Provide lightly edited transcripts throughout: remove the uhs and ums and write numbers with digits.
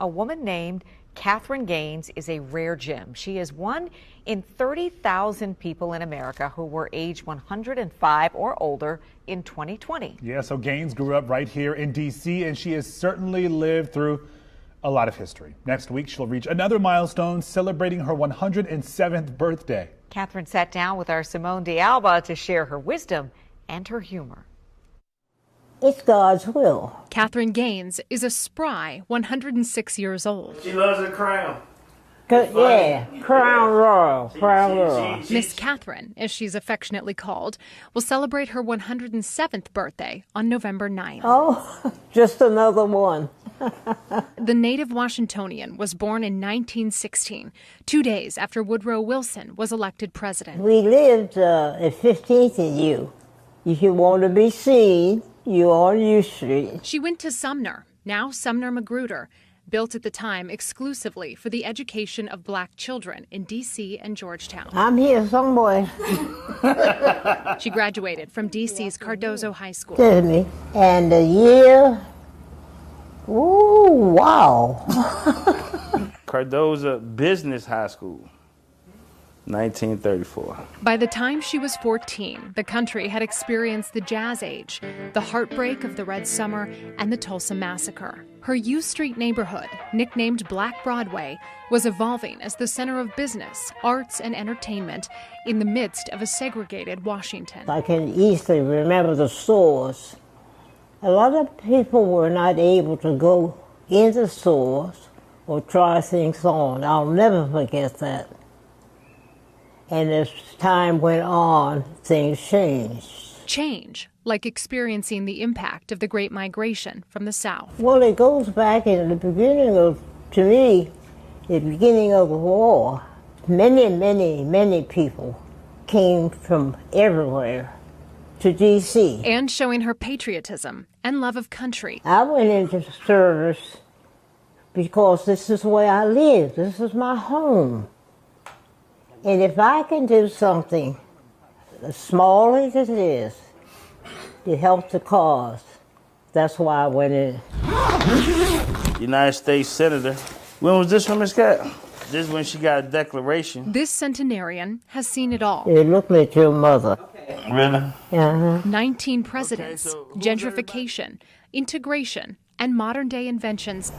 A woman named Catherine Gaines is a rare gem. She is one in 30,000 people in America who were age 105 or older in 2020. Yeah, so Gaines grew up right here in D.C., and she has certainly lived through a lot of history. Next week, she'll reach another milestone, celebrating her 107th birthday. Catherine sat down with our Simone D'Alba to share her wisdom and her humor. It's God's will. Catherine Gaines is a spry 106 years old. She loves her crown. Yeah, Crown Royal. Miss Catherine, as she's affectionately called, will celebrate her 107th birthday on November 9th. Oh, just another one. The native Washingtonian was born in 1916, 2 days after Woodrow Wilson was elected president. We lived at 15th and U. If you want to be seen, you're on U Street. She went to Sumner, now Sumner Magruder, built at the time exclusively for the education of black children in D.C. and Georgetown. I'm here somewhere. She graduated from D.C.'s Cardozo High School. And the year, ooh, wow. Cardozo Business High School, 1934. By the time she was 14, the country had experienced the Jazz Age, the heartbreak of the Red Summer, and the Tulsa Massacre. Her U Street neighborhood, nicknamed Black Broadway, was evolving as the center of business, arts, and entertainment in the midst of a segregated Washington. I can easily remember the stores. A lot of people were not able to go into stores or try things on. I'll never forget that. And as time went on, things changed. Change, like experiencing the impact of the Great Migration from the South. Well, it goes back in the beginning of, to me, the beginning of the war. Many people came from everywhere to D.C. And showing her patriotism and love of country. I went into service because this is where I live. This is my home. And if I can do something, as small as it is, to help the cause, that's why I went in. United States Senator. When was this from, Miss Cat? This is when she got a declaration. This centenarian has seen it all. It looked like your mother. Really? Uh-huh. 19 presidents, gentrification, integration, and modern-day inventions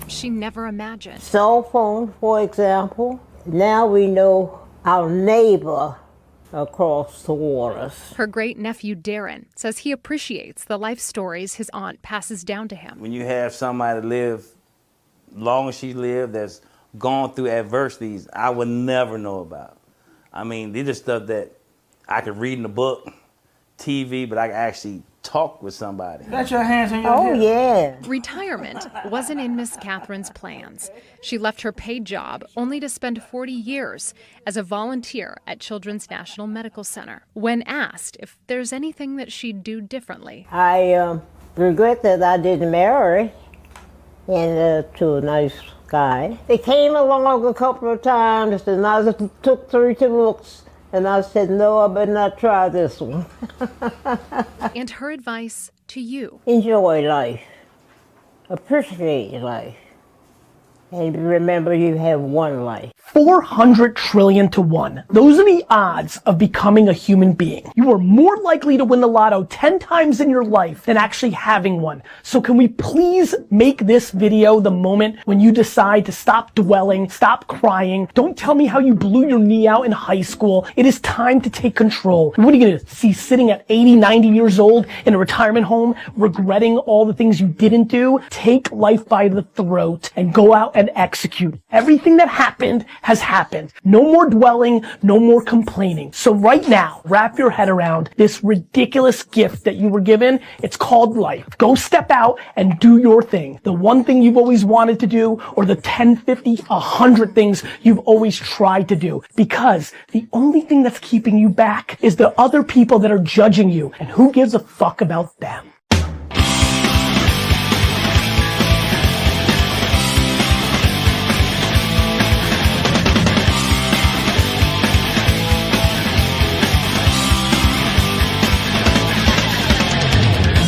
she never imagined. Cell phone, for example. Now we know our neighbor across the waters. Her great-nephew Darren says he appreciates the life stories his aunt passes down to him. When you have somebody live long as she lived that's gone through adversities I would never know about. I mean, these are stuff that I could read in a book, TV, but I could actually talk with somebody. Got your hands on your hip. Yeah. Retirement wasn't in Miss Catherine's plans. She left her paid job only to spend 40 years as a volunteer at Children's National Medical Center. When asked if there's anything that she'd do differently, I regret that I didn't marry to a nice guy. They came along a couple of times and I took 3 looks. And I said, no, I better not try this one. and her advice to you. Enjoy life. Appreciate life. And remember, you have one life. 400 trillion to 1. Those are the odds of becoming a human being. You are more likely to win the lotto 10 times in your life than actually having one. So can we please make this video the moment when you decide to stop dwelling, stop crying. Don't tell me how you blew your knee out in high school. It is time to take control. What are you gonna see sitting at 80, 90 years old in a retirement home, regretting all the things you didn't do? Take life by the throat and go out and execute. Everything that happened has happened. No more dwelling, no more complaining. So right now, wrap your head around this ridiculous gift that you were given. It's called life. Go step out and do your thing. The one thing you've always wanted to do, or the 10, 50, 100 things you've always tried to do. Because the only thing that's keeping you back is the other people that are judging you. And who gives a fuck about them?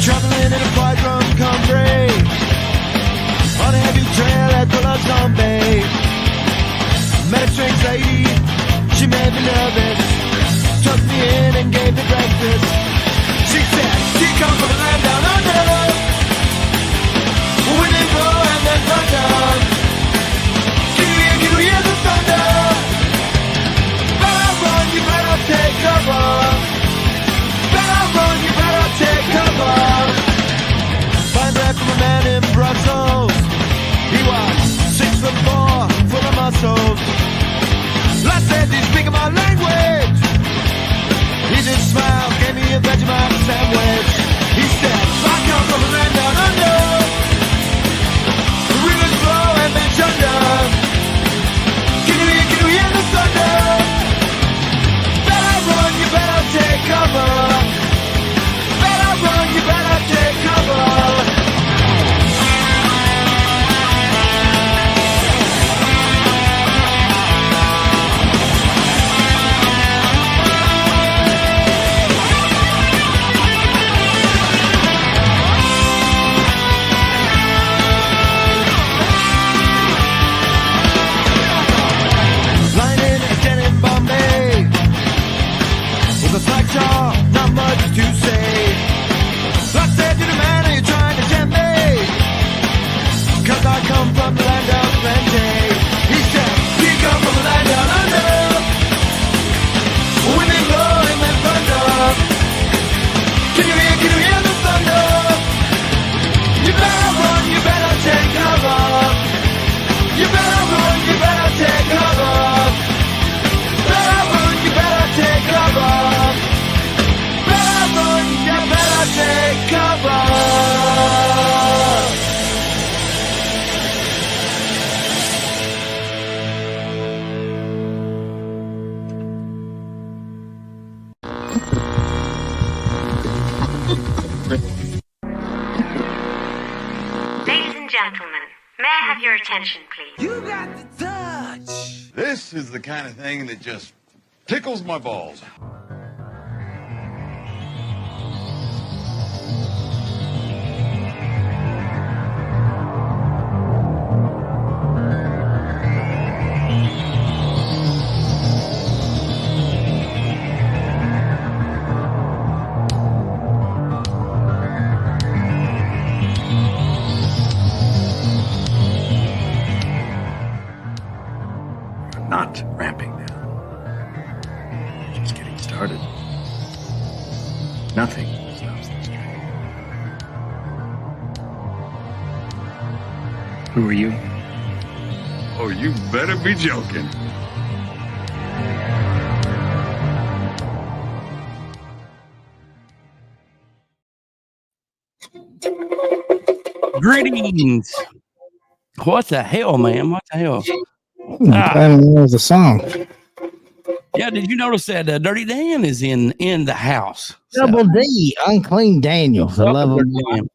Traveling in a quiet rum country on a heavy trail at the justice. She said, she comes from the land down under. When they blow and then thunder. Can you hear the thunder? Better run, you better take cover. Better run, you better take cover. Find that from a man in Brussels. He was 6'4", full of muscles. I said, do you speak my language? He just smiled, gave me a Vegemite sandwich. He said, I come from a land down under. The rivers flow and then thunder. Can you hear the thunder? Better run, you better take cover. Better run, you better take cover. Not much to say. I said to the man, are you trying to tempt me? Cause I come from the land of plenty. He said, you come from the land down under. When they blow and then thunder. Can you hear the thunder? You better run, you better take cover. You better run, you better take cover. Better run, you better take cover. You better take cover. Ladies and gentlemen, may I have your attention, please? You got the touch. This is the kind of thing that just tickles my balls. Not ramping down. Just getting started. Nothing stops this train. Who are you? Oh, you better be joking. Greetings. What the hell, man? What the hell? I don't know the song. Yeah, did you notice that Dirty Dan is in the house? Double D, Unclean Daniel. The love of Dan.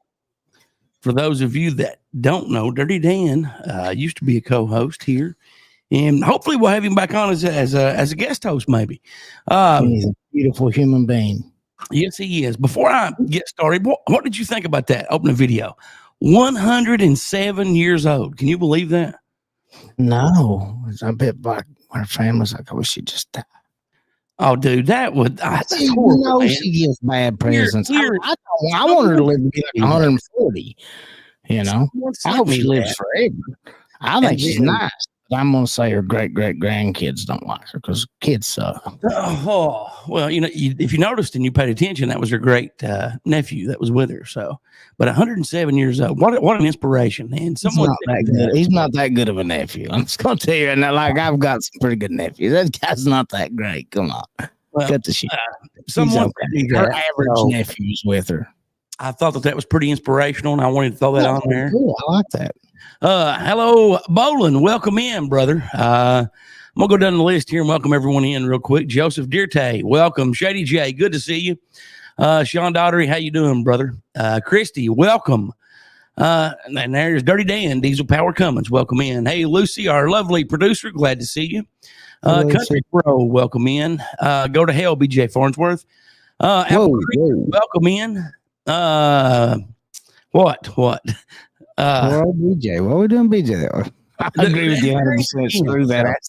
For those of you that don't know, Dirty Dan used to be a co-host here, and hopefully we'll have him back on as a guest host, maybe. He's a beautiful human being. Yes, he is. Before I get started, what did you think about that opening video? 107 years old. Can you believe that? No, I bet like our family's like, I wish she just died. Oh, dude, that would. That's you horrible, know, man. she gives bad presents. Here, I want her to live to be like 140. You know, I hope she lives forever. I think she's nice. I'm going to say her great-great-grandkids don't like her because kids suck. Oh, well, you know, if you noticed and you paid attention, that was her great nephew that was with her. So, but 107 years old. What an inspiration. And someone he's not that good of a nephew. I'm just going to tell you. And like, I've got some pretty good nephews. That guy's not that great. Come on. Cut the shit. Someone her average nephew's with her. I thought that was pretty inspirational, and I wanted to throw that on there. Cool. I like that. Hello, Bolin. Welcome in, brother. I'm going to go down the list here and welcome everyone in real quick. Joseph Dirte, welcome. Shady J, good to see you. Sean Daughtery, how you doing, brother? Christy, welcome. And there's Dirty Dan, Diesel Power Cummins, welcome in. Hey, Lucy, our lovely producer, glad to see you. Country Bro, welcome in. Go to Hell, BJ Farnsworth. Welcome in. What? BJ, what are we doing, BJ? I agree with you 100%. Screw that.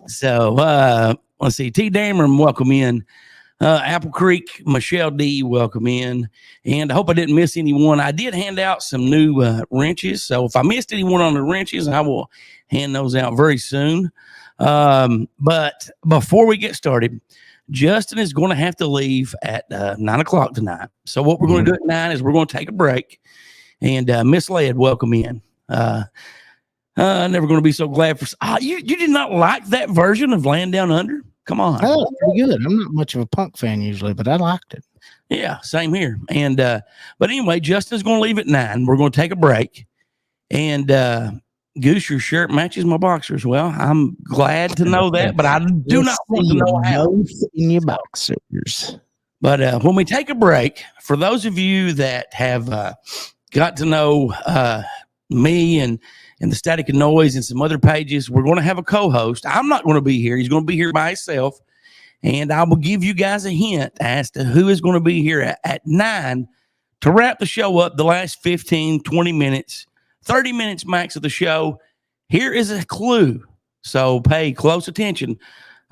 So, let's see. T. Dameron, welcome in. Apple Creek, Michelle D, welcome in. And I hope I didn't miss anyone. I did hand out some new wrenches. So if I missed anyone on the wrenches, I will hand those out very soon. But before we get started, Justin is going to have to leave at 9 o'clock tonight. So what we're going to do at 9 is we're going to take a break. And Miss Led, welcome in. Never going to be so glad for. You did not like that version of Land Down Under? Come on. Oh, pretty good. I'm not much of a punk fan usually, but I liked it. Yeah, same here. And but anyway, Justin's going to leave at 9. We're going to take a break. And Goose, your shirt matches my boxers. Well, I'm glad to know that, but I do not want to know how. In your boxers. But when we take a break, for those of you that have got to know me and the Static and Noise and some other pages, we're going to have a co-host. I'm not going to be here. He's going to be here by himself. And I will give you guys a hint as to who is going to be here at 9 to wrap the show up, the last 15, 20 minutes, 30 minutes max of the show. Here is a clue. So pay close attention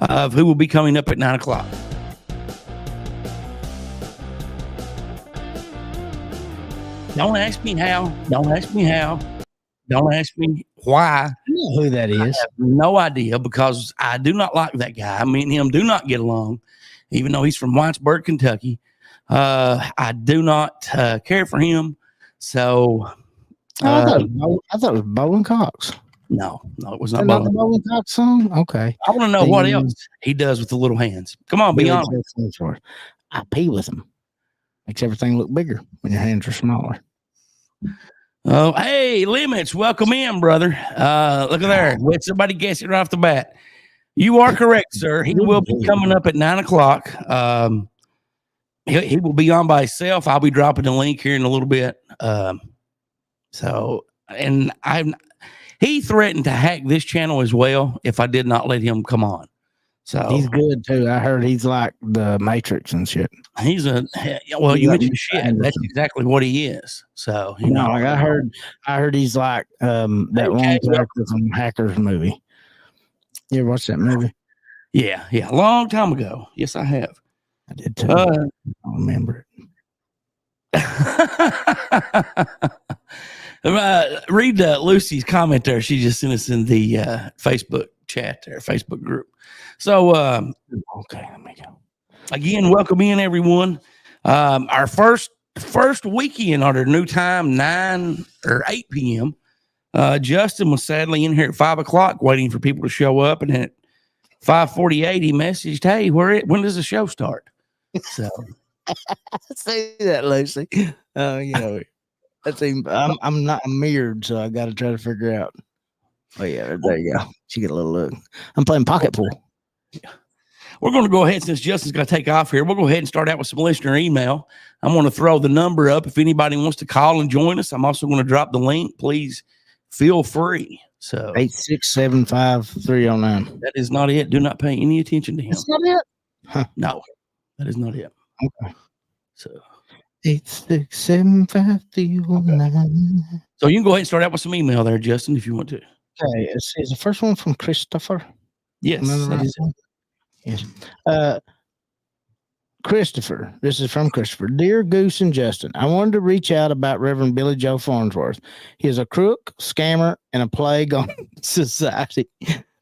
of who will be coming up at 9 o'clock. Don't ask me how. Don't ask me how. Don't ask me why. I know who that is. I have no idea, because I do not like that guy. Me and him do not get along, even though he's from Whitesburg, Kentucky. I do not care for him. So I thought it was Bowling Cox. No, it was not the Bowling Cox song. Okay. I want to know what else he does with the little hands. Come on, be honest. I pee with him. Makes everything look bigger when your hands are smaller. Oh, hey, Limits, welcome in, brother. Look at there. Let somebody guess it right off the bat. You are correct, sir. He will be coming up at 9 o'clock. He will be on by himself. I'll be dropping the link here in a little bit. He threatened to hack this channel as well if I did not let him come on. So he's good too. I heard he's like the Matrix and shit. You mentioned shit. That's exactly what he is. So like I heard he's like that one character from Hackers movie. You ever watched that movie? Yeah, a long time ago. Yes, I have. I did too. I don't remember it. Read Lucy's comment there. She just sent us in the Facebook chat or Facebook group. So, okay, let me go. Again, welcome in everyone. Our first weekend on our new time, 9 or 8 p.m. Justin was sadly in here at 5 o'clock waiting for people to show up. And then at 5:48, he messaged, hey, when does the show start? So say that, Lucy. I'm not mirrored, so I got to try to figure out. Oh yeah, there you go. She get a little look. I'm playing pocket pool. Yeah. We're going to go ahead, since Justin's going to take off here. We'll go ahead and start out with some listener email. I'm going to throw the number up if anybody wants to call and join us. I'm also going to drop the link. Please feel free. So 8675309. That is not it. Do not pay any attention to him. That's not it. Huh. No, that is not it. Okay. So 8675309. So you can go ahead and start out with some email there, Justin, if you want to. Okay, is the first one from Christopher? Yes, that is it. Yes. Christopher, this is from Christopher. Dear Goose and Justin, I wanted to reach out about Reverend Billy Joe Farnsworth. He is a crook, scammer, and a plague on society.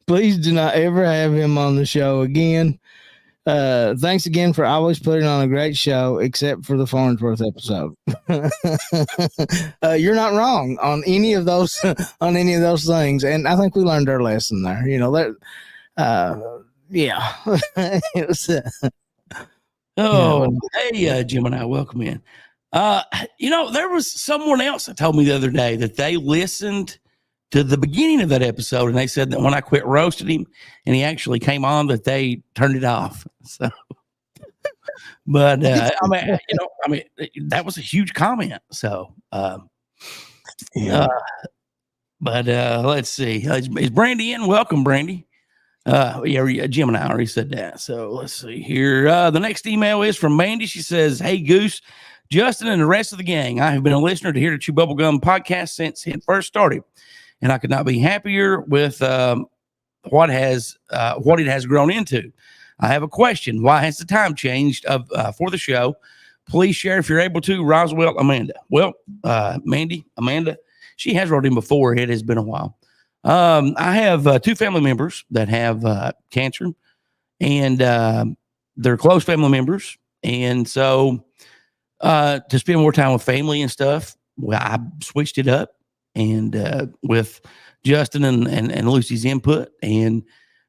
Please do not ever have him on the show again. Thanks again for always putting on a great show, except for the Farnsworth episode. You're not wrong on any of those things, and I think we learned our lesson there. You know that. Yeah. It was. Hey, Gemini, welcome in. There was someone else that told me the other day that they listened to the beginning of that episode, and they said that when I quit roasting him and he actually came on, that they turned it off. So, but that was a huge comment. So, let's see. Is Brandy in? Welcome, Brandy. Gemini, I already said that. So let's see here. The next email is from Mandy. She says, hey, Goose, Justin, and the rest of the gang. I have been a listener to Here to Chew Bubblegum podcast since it first started, and I could not be happier with what it has grown into. I have a question. Why has the time changed for the show? Please share if you're able to. Roswell, Amanda. Well, Mandy, Amanda, she has wrote in before. It has been a while. I have 2 family members that have cancer, and they're close family members. And so to spend more time with family and stuff, well, I switched it up and with Justin and Lucy's input. And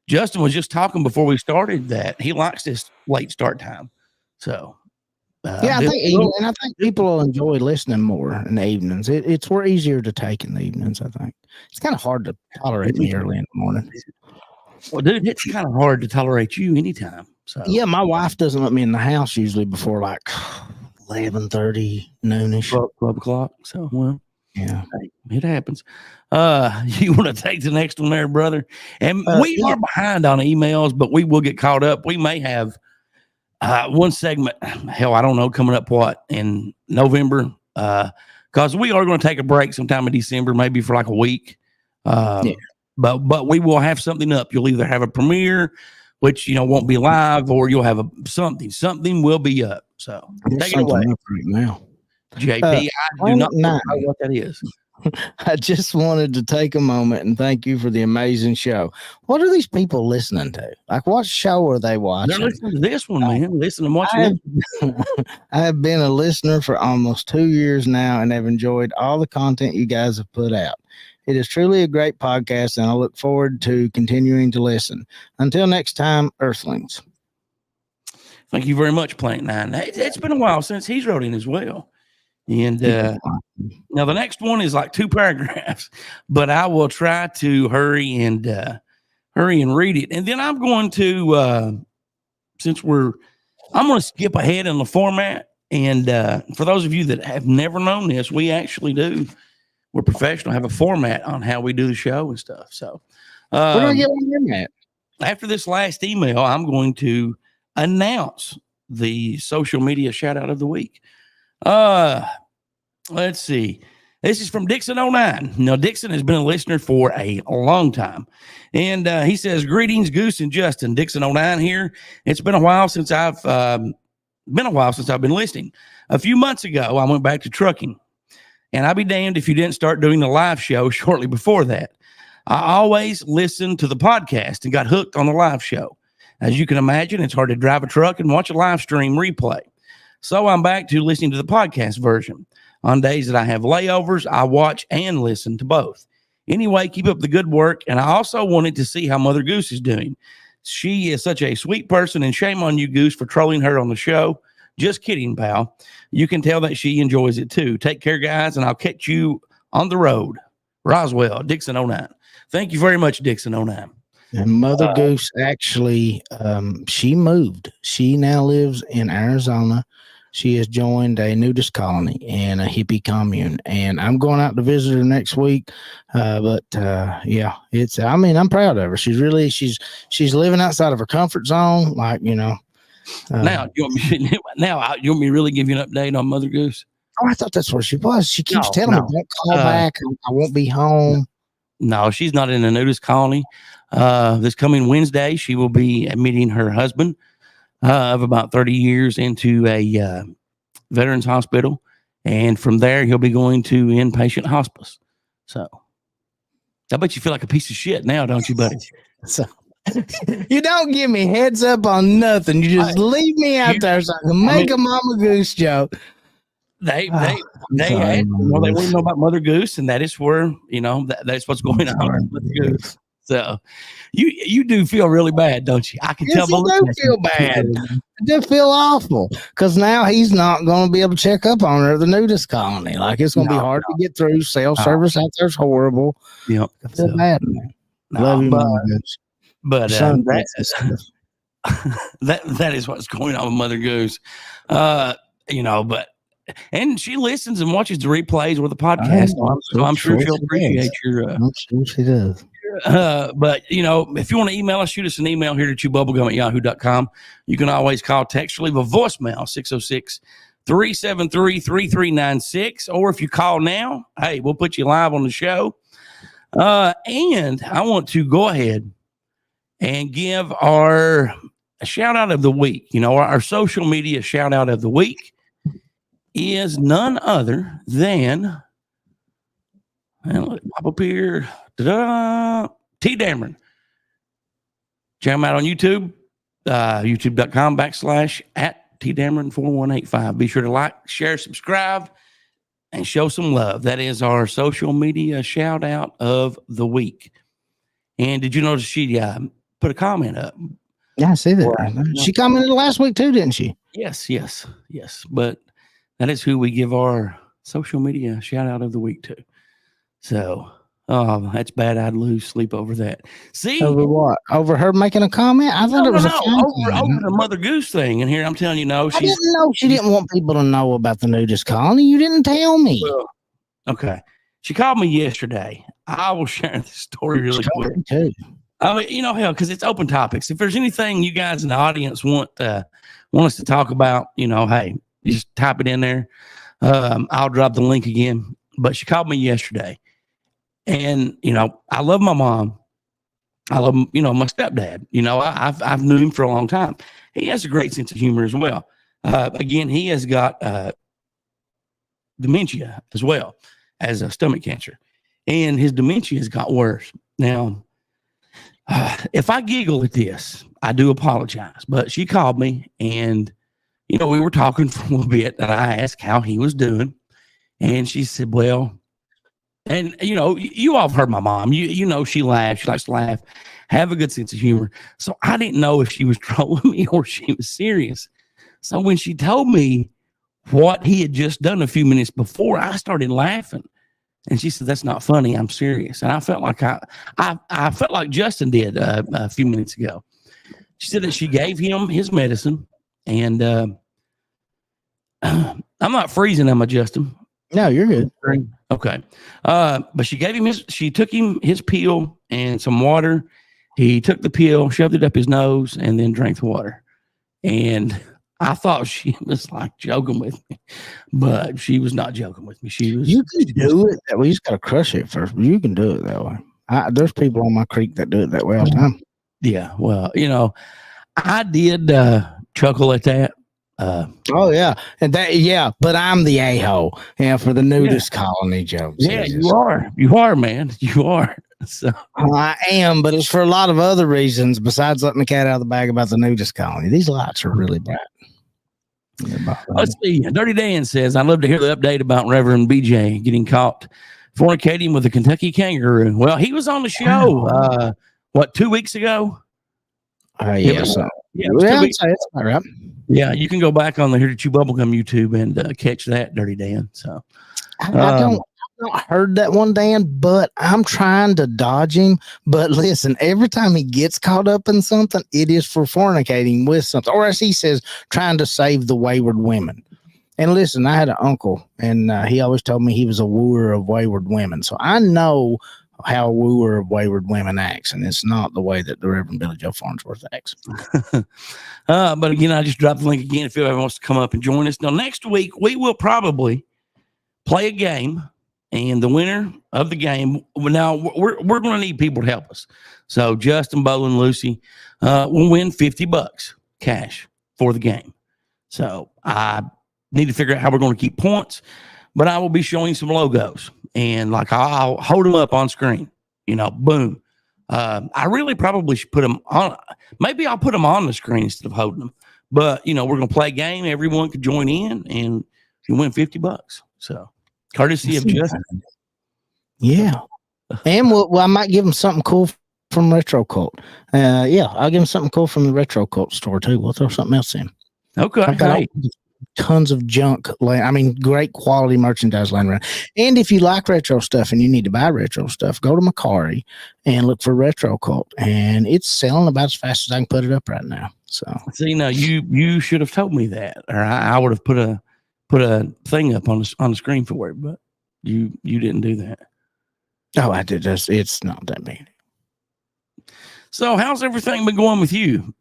Justin was just talking before we started that he likes this late start time. So yeah, I think people will enjoy listening more in the evenings. It's easier to take in the evenings. I think it's kind of hard to tolerate me early in the morning. Well, dude, it's kind of hard to tolerate you anytime. So yeah, my wife doesn't let me in the house usually before like 11:30, noonish, 12 o'clock. So well, yeah, it happens. You want to take the next one there, brother? And we are behind on emails, but we will get caught up. We may have one segment, hell, I don't know, coming up in November, because we are going to take a break sometime in December, maybe for like a week. But we will have something up. You'll either have a premiere, which won't be live, or you'll have something will be up. So take it away right now. JP. I do not know what that is. I just wanted to take a moment and thank you for the amazing show. What are these people listening to? Like, what show are they watching? They're listening to this one, man. Listen and watching it. I have been a listener for almost 2 years now and have enjoyed all the content you guys have put out. It is truly a great podcast, and I look forward to continuing to listen. Until next time, Earthlings. Thank you very much, Plant 9. It's been a while since he's wrote in as well. And now the next one is like 2 paragraphs, but I will try to hurry and read it. And then I'm going to, I'm going to skip ahead in the format. And for those of you that have never known this, we actually do. We're professional, have a format on how we do the show and stuff. So what do I get on that? After this last email, I'm going to announce the social media shout out of the week. Let's see. This is from Dixon09. Now, Dixon has been a listener for a long time. And he says, greetings, Goose and Justin. Dixon09 here. It's been a while since I've been listening. A few months ago, I went back to trucking. And I'd be damned if you didn't start doing the live show shortly before that. I always listened to the podcast and got hooked on the live show. As you can imagine, it's hard to drive a truck and watch a live stream replay. So I'm back to listening to the podcast version. On days that I have layovers, I watch and listen to both. Anyway, keep up the good work. And I also wanted to see how Mother Goose is doing. She is such a sweet person, and shame on you, Goose, for trolling her on the show. Just kidding, pal. You can tell that she enjoys it too. Take care, guys, and I'll catch you on the road. Roswell, Dixon09. Thank you very much, Dixon09. And Mother Goose actually, she moved. She now lives in Arizona. She has joined a nudist colony and a hippie commune. And I'm going out to visit her next week. Yeah, I'm proud of her. She's living outside of her comfort zone. Like, now, you want me to really give you an update on Mother Goose? Oh, I thought that's where she was. She keeps telling me, don't call back. I won't be home. No, she's not in a nudist colony. This coming Wednesday, she will be meeting her husband of about 30 years into a veterans hospital. And from there, he'll be going to inpatient hospice. So I bet you feel like a piece of shit now, don't you, buddy? So you don't give me heads up on nothing. You just leave me out there so I can make a Mama Goose joke. They want to know about Mother Goose, and that is where that's what's going on with Mother Goose. So you do feel really bad, don't you? I can tell. I do feel bad. I do feel awful because now he's not going to be able to check up on her at the nudist colony. Like, it's going to be hard to get through. Cell service out there is horrible. Yep. I feel bad, man. Love you, Mother Goose. But that is what's going on with Mother Goose. And she listens and watches the replays or the podcast. So I'm sure she'll appreciate your. I'm sure she does. But if you want to email us, shoot us an email here to chewbubblegum@yahoo.com. You can always call, text, or leave a voicemail 606-373-3396. Or if you call now, hey, we'll put you live on the show. And I want to go ahead and give our a shout out of the week. You know, our social media shout out of the week is none other than, well, let it pop up here. Ta-da! T. Dameron. Check him out on YouTube, youtube.com/@TDameron4185. Be sure to like, share, subscribe, and show some love. That is our social media shout out of the week. And did you notice she put a comment up? Yeah, I see that. She commented last week too, didn't she? Yes. But that is who we give our social media shout out of the week to. So, oh, that's bad. I'd lose sleep over that. See, over what? Over her making a comment? I thought it was over the Mother Goose thing. And here I'm telling you, no, I didn't know she didn't want people to know about the nudist colony. You didn't tell me. Well, okay, she called me yesterday. I will share this story really quick. Too. I mean, you know, hell, because it's open topics. If there's anything you guys in the audience want us to talk about, you know, hey, just type it in there. I'll drop the link again. But she called me yesterday, and you know, I love my mom. I love, you know, my stepdad. You know, I've known him for a long time. He has a great sense of humor as well. Again, he has got dementia as well as a stomach cancer, and his dementia has got worse now. If I giggle at this, I do apologize. But she called me, and you know, we were talking for a little bit, and I asked how he was doing, and she said, "Well," and you know, you all have heard my mom. You know, she laughs. She likes to laugh, have a good sense of humor. So I didn't know if she was trolling me or she was serious. So when she told me what he had just done a few minutes before, I started laughing. And she said, "That's not funny. I'm serious." And I felt like I felt like Justin did a few minutes ago. She said that she gave him his medicine, and I'm not freezing, am I, Justin? No, you're good. Okay. But she gave him she took him his pill and some water. He took the pill, shoved it up his nose, and then drank the water. And I thought she was like joking with me, but she was not joking with me. She was. You can do it that way. You just got to crush it first. You can do it that way. There's people on my creek that do it that way all the time. Yeah. Well, you know, I did chuckle at that. Oh yeah, and but I'm the a-hole, for the nudist colony jokes. Yeah, you are, man, you are. So I am, but it's for a lot of other reasons besides letting the cat out of the bag about the nudist colony. These lights are really bright. Let's see. Dirty Dan says, "I'd love to hear the update about Reverend BJ getting caught fornicating with a Kentucky kangaroo." Well, he was on the show. 2 weeks ago? Yeah, so yeah, that's all right. Yeah, you can go back on the Here to Chew Bubblegum YouTube and catch that, Dirty Dan. So I've not heard that one, Dan, but I'm trying to dodge him. But listen, every time he gets caught up in something, it is for fornicating with something, or as he says, trying to save the wayward women. And listen, I had an uncle, and he always told me he was a wooer of wayward women. So I know how a wooer of wayward women acts, and it's not the way that the Reverend Billy Joe Farnsworth acts. But again, I just dropped the link again if anyone wants to come up and join us. Now, next week, we will probably play a game, and the winner of the game, now we're going to need people to help us. So Justin, Bo, and Lucy will win $50 cash for the game. So I need to figure out how we're going to keep points, but I will be showing some logos, and like I'll hold them up on screen, you know, boom. I really probably should put them on. Maybe I'll put them on the screen instead of holding them, but you know, we're going to play a game. Everyone could join in and you win $50. So courtesy of Justin. Yeah. And I might give them something cool from Retro Cult. I'll give them something cool from the Retro Cult store too. We'll throw something else in. Okay. I've got tons of junk. Great quality merchandise laying around. And if you like retro stuff and you need to buy retro stuff, go to Macari and look for Retro Cult. And it's selling about as fast as I can put it up right now. So see, now you should have told me that, or I would have put a thing up on the screen for it, but you didn't do that. Oh, I did. It's not that big. So how's everything been going with you?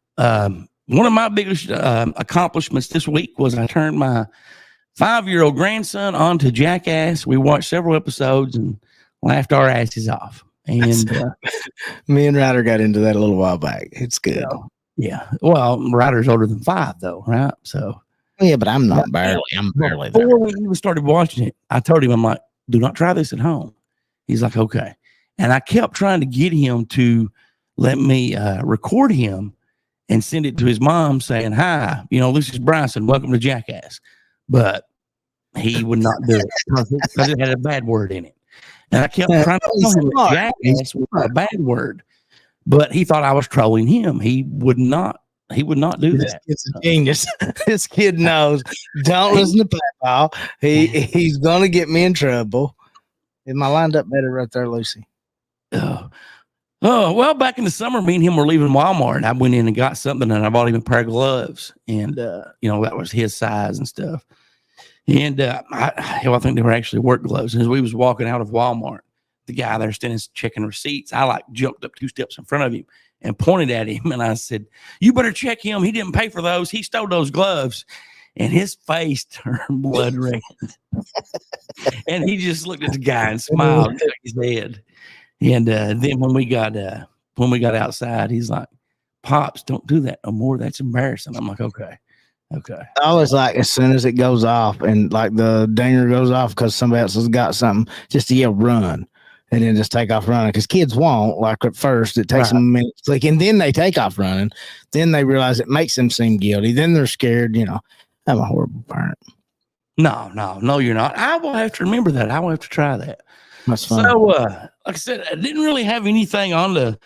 One of my biggest accomplishments this week was I turned my 5-year-old grandson onto Jackass. We watched several episodes and laughed our asses off. And me and Ryder got into that a little while back. It's good. Yeah. Well, Ryder's older than 5, though, right? So. Yeah, but I'm not barely. I'm barely there. Before we even started watching it, I told him, I'm like, do not try this at home. He's like, okay. And I kept trying to get him to let me record him and send it to his mom saying, hi, this is Bryson. Welcome to Jackass. But he would not do it because it had a bad word in it. And I kept trying to tell him that Jackass was a bad word. But he thought I was trolling him. He would not do that. It's a genius. This kid knows. Don't listen to Papa. He's gonna get me in trouble. Am I lined up better right there, Lucy? Oh, well, back in the summer, me and him were leaving Walmart, and I went in and got something, and I bought him a pair of gloves, and that was his size and stuff. And I think they were actually work gloves. And as we was walking out of Walmart, the guy there standing checking receipts, I jumped up 2 steps in front of him and pointed at him, and I said, you better check him. He didn't pay for those. He stole those gloves. And his face turned blood red. And he just looked at the guy and smiled and shook his head. And then when we got outside, he's like, Pops, don't do that no more. That's embarrassing. I'm like, okay. I always like, as soon as it goes off and like the dinger goes off because somebody else has got something, just to yell run. And then just take off running, because kids won't. Like at first, it takes them a minute to click, and then they take off running. Then they realize it makes them seem guilty. Then they're scared. I'm a horrible parent. No, you're not. I will have to remember that. I will have to try that. That's fun. So, like I said, I didn't really have anything on the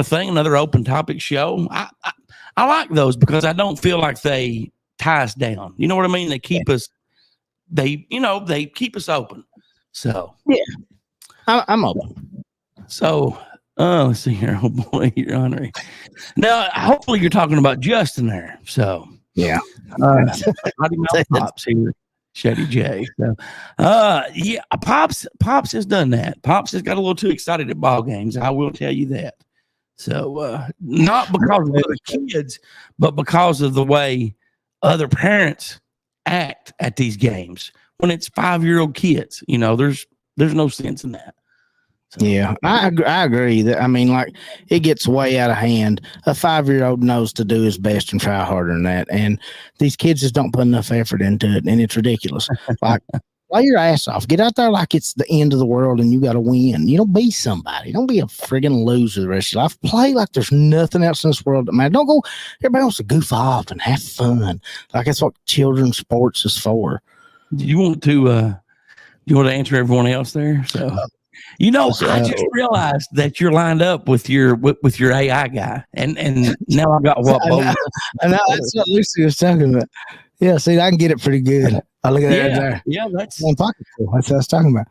thing. Another open topic show. I like those because I don't feel like they tie us down. You know what I mean? They keep us. They keep us open. So yeah. I'm open. So, let's see here. Oh boy, you're honoring. Now, hopefully, you're talking about Justin there. So, yeah. Pops here, Shetty J. So, yeah, Pops has done that. Pops has got a little too excited at ball games. I will tell you that. So, not because of the kids, but because of the way other parents act at these games when it's 5-year-old kids. There's no sense in that. So. Yeah, I agree that. I mean, like, it gets way out of hand. A 5-year-old knows to do his best and try harder than that. And these kids just don't put enough effort into it. And it's ridiculous. Like, play your ass off. Get out there like it's the end of the world and you got to win. Be somebody. Don't be a friggin' loser the rest of your life. Play like there's nothing else in this world that matters. Don't go, everybody wants to goof off and have fun. Like, that's what children's sports is for. You want to answer everyone else there? So, I just realized that you're lined up with your AI guy, and now I've got what? I know that's what Lucy was talking about. Yeah, see, I can get it pretty good. I look at that there. Yeah, that's pocket. That's what I was talking about.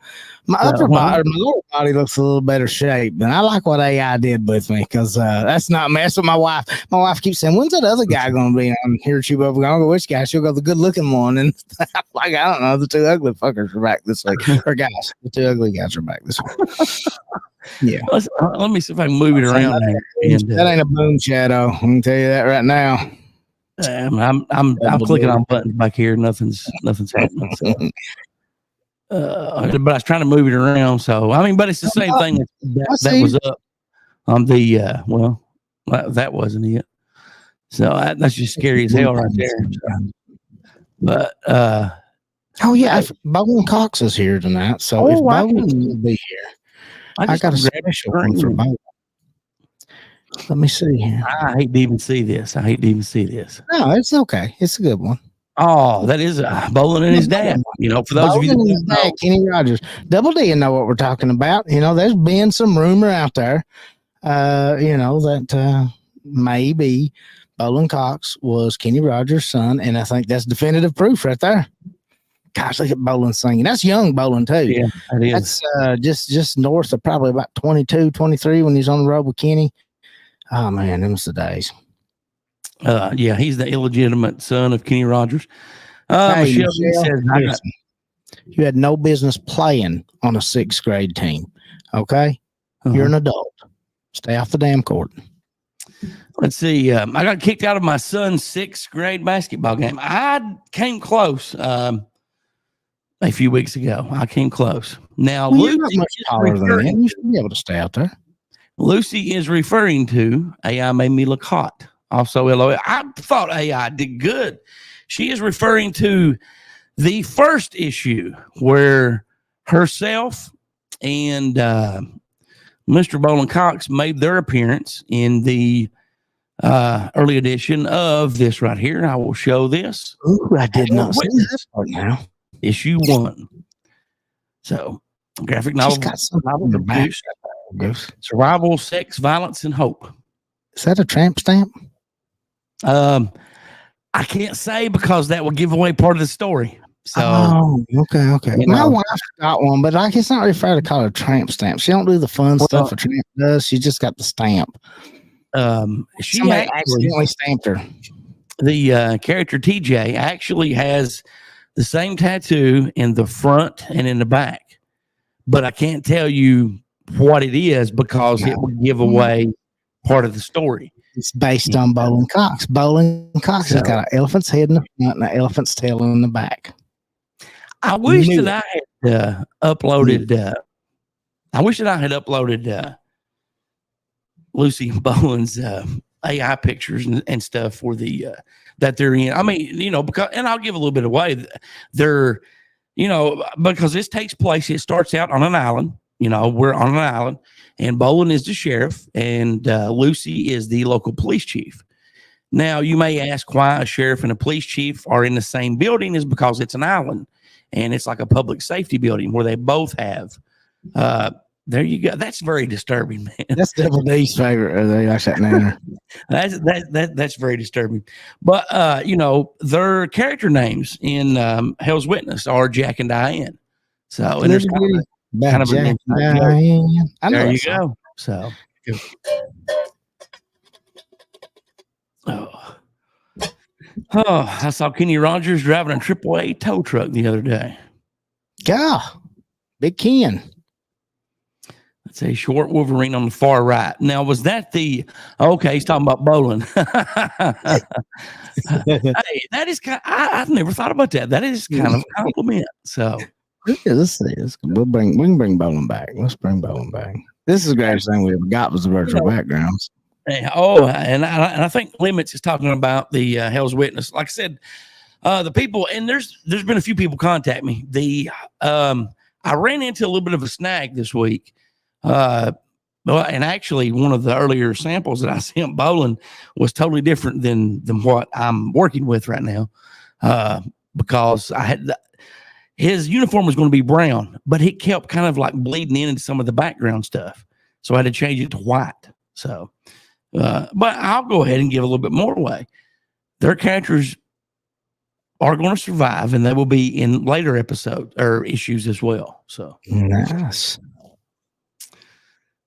My upper body, my lower body looks a little better shape, and I like what AI did with me because that's not me. That's what my wife. My wife keeps saying, "When's that other guy going to be on here?" She will go, "Which guy?" She'll go, "The good-looking one." And I'm like, I don't know. The 2 ugly fuckers are back this week, or guys. The 2 ugly guys are back this week. Yeah. Let me see if I can move it around. That ain't a boom shadow. I can tell you that right now. I'm clicking on buttons back here. Nothing's happening. So. But I was trying to move it around. So but it's the same thing that was up on the that wasn't it. So that's just scary as hell right there. But oh yeah, Bowling Cox is here tonight. So if Bowling will be here, I got a special one for Bowling. Let me see here. I hate to even see this. No, it's okay. It's a good one. Oh, that is Bowling and his dad. For those of you that his dad, Kenny Rogers. Double D know what we're talking about. There's been some rumor out there, that maybe Bowling Cox was Kenny Rogers' son, and I think that's definitive proof right there. Gosh, look at Bowling singing. That's young Bowling too. Yeah, that is. That's just north of probably about 22, 23 when he's on the road with Kenny. Oh man, them's the days. Yeah, he's the illegitimate son of Kenny Rogers. Hey, Michelle says, you had no business playing on a 6th grade team. Okay, you're an adult. Stay off the damn court. Let's see. I got kicked out of my son's 6th grade basketball game. I came close a few weeks ago. I came close. Now, you're not much taller than me. You should be able to stay out there. Lucy is referring to AI made me look hot also LOL. I thought AI did good. She is referring to the first issue where herself and Mr. Bolin Cox made their appearance in the early edition of this right here. I will show this. Ooh, I did not see this part now. Issue 1. So, graphic novel. She's got something on the back. Survival, sex, violence, and hope. Is that a tramp stamp? I can't say because that will give away part of the story. So, okay. My wife's got one, but I guess not really fair to call it a tramp stamp. She don't do the fun stuff a tramp does. She just got the stamp. Somebody accidentally stamped her. The character TJ actually has the same tattoo in the front and in the back, but I can't tell you what it is because it would give away part of the story. It's based on Bolin Cox. Bolin Cox has got an elephant's head in the front and an elephant's tail in the back. I wish that I had uploaded. I wish that I had uploaded Lucy Bowen's AI pictures and stuff for the that they're in. I mean, because, and I'll give a little bit away. They're, because this takes place. It starts out on an island. We're on an island, and Bolin is the sheriff, and Lucy is the local police chief. Now, you may ask why a sheriff and a police chief are in the same building is because it's an island, and it's like a public safety building where they both have. There you go. That's very disturbing, man. That's Double D's favorite. They like that manner. That's very disturbing. But their character names in Hell's Witness are Jack and Diane. So, and there's kind of Jack a Diane. there you go. So, I saw Kenny Rogers driving a AAA tow truck the other day. God, Big Ken. That's a short Wolverine on the far right. Now, was that okay, he's talking about Bolin. Hey, that is kind of, I've never thought about that. That is kind of a compliment. So, let's see. We can bring Bolin back. Let's bring Bolin back. This is the greatest thing we ever got was the virtual backgrounds. And I think Limits is talking about the Hell's Witness. Like I said, the people, and there's been a few people contact me. I ran into a little bit of a snag this week. And actually, one of the earlier samples that I sent Bolin was totally different than what I'm working with right now, because I had his uniform was going to be brown, but it kept kind of like bleeding into some of the background stuff, so I had to change it to white. So, but I'll go ahead and give a little bit more away. Their characters are going to survive, and they will be in later episodes or issues as well. So nice.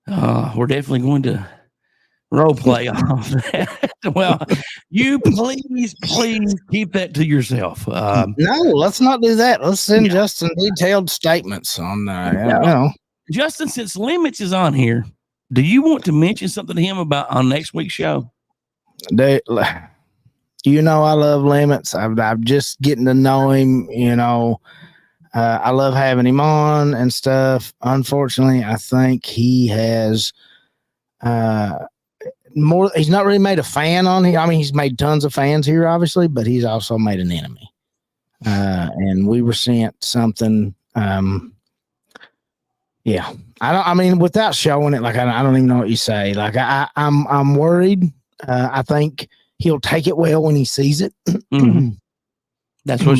We're definitely going to role play off that. Well, you please keep that to yourself. No, let's not do that. Let's send Justin detailed statements on Justin, since Limits is on here, do you want to mention something to him about on next week's show? I love Limits. I'm just getting to know him, I love having him on and stuff. Unfortunately, I think he has he's not really made a fan on here. I mean, he's made tons of fans here, obviously, but he's also made an enemy. And we were sent something. Without showing it, like, I don't even know what you say. Like, I'm worried. I think he'll take it well when he sees it. Mm-hmm. That's what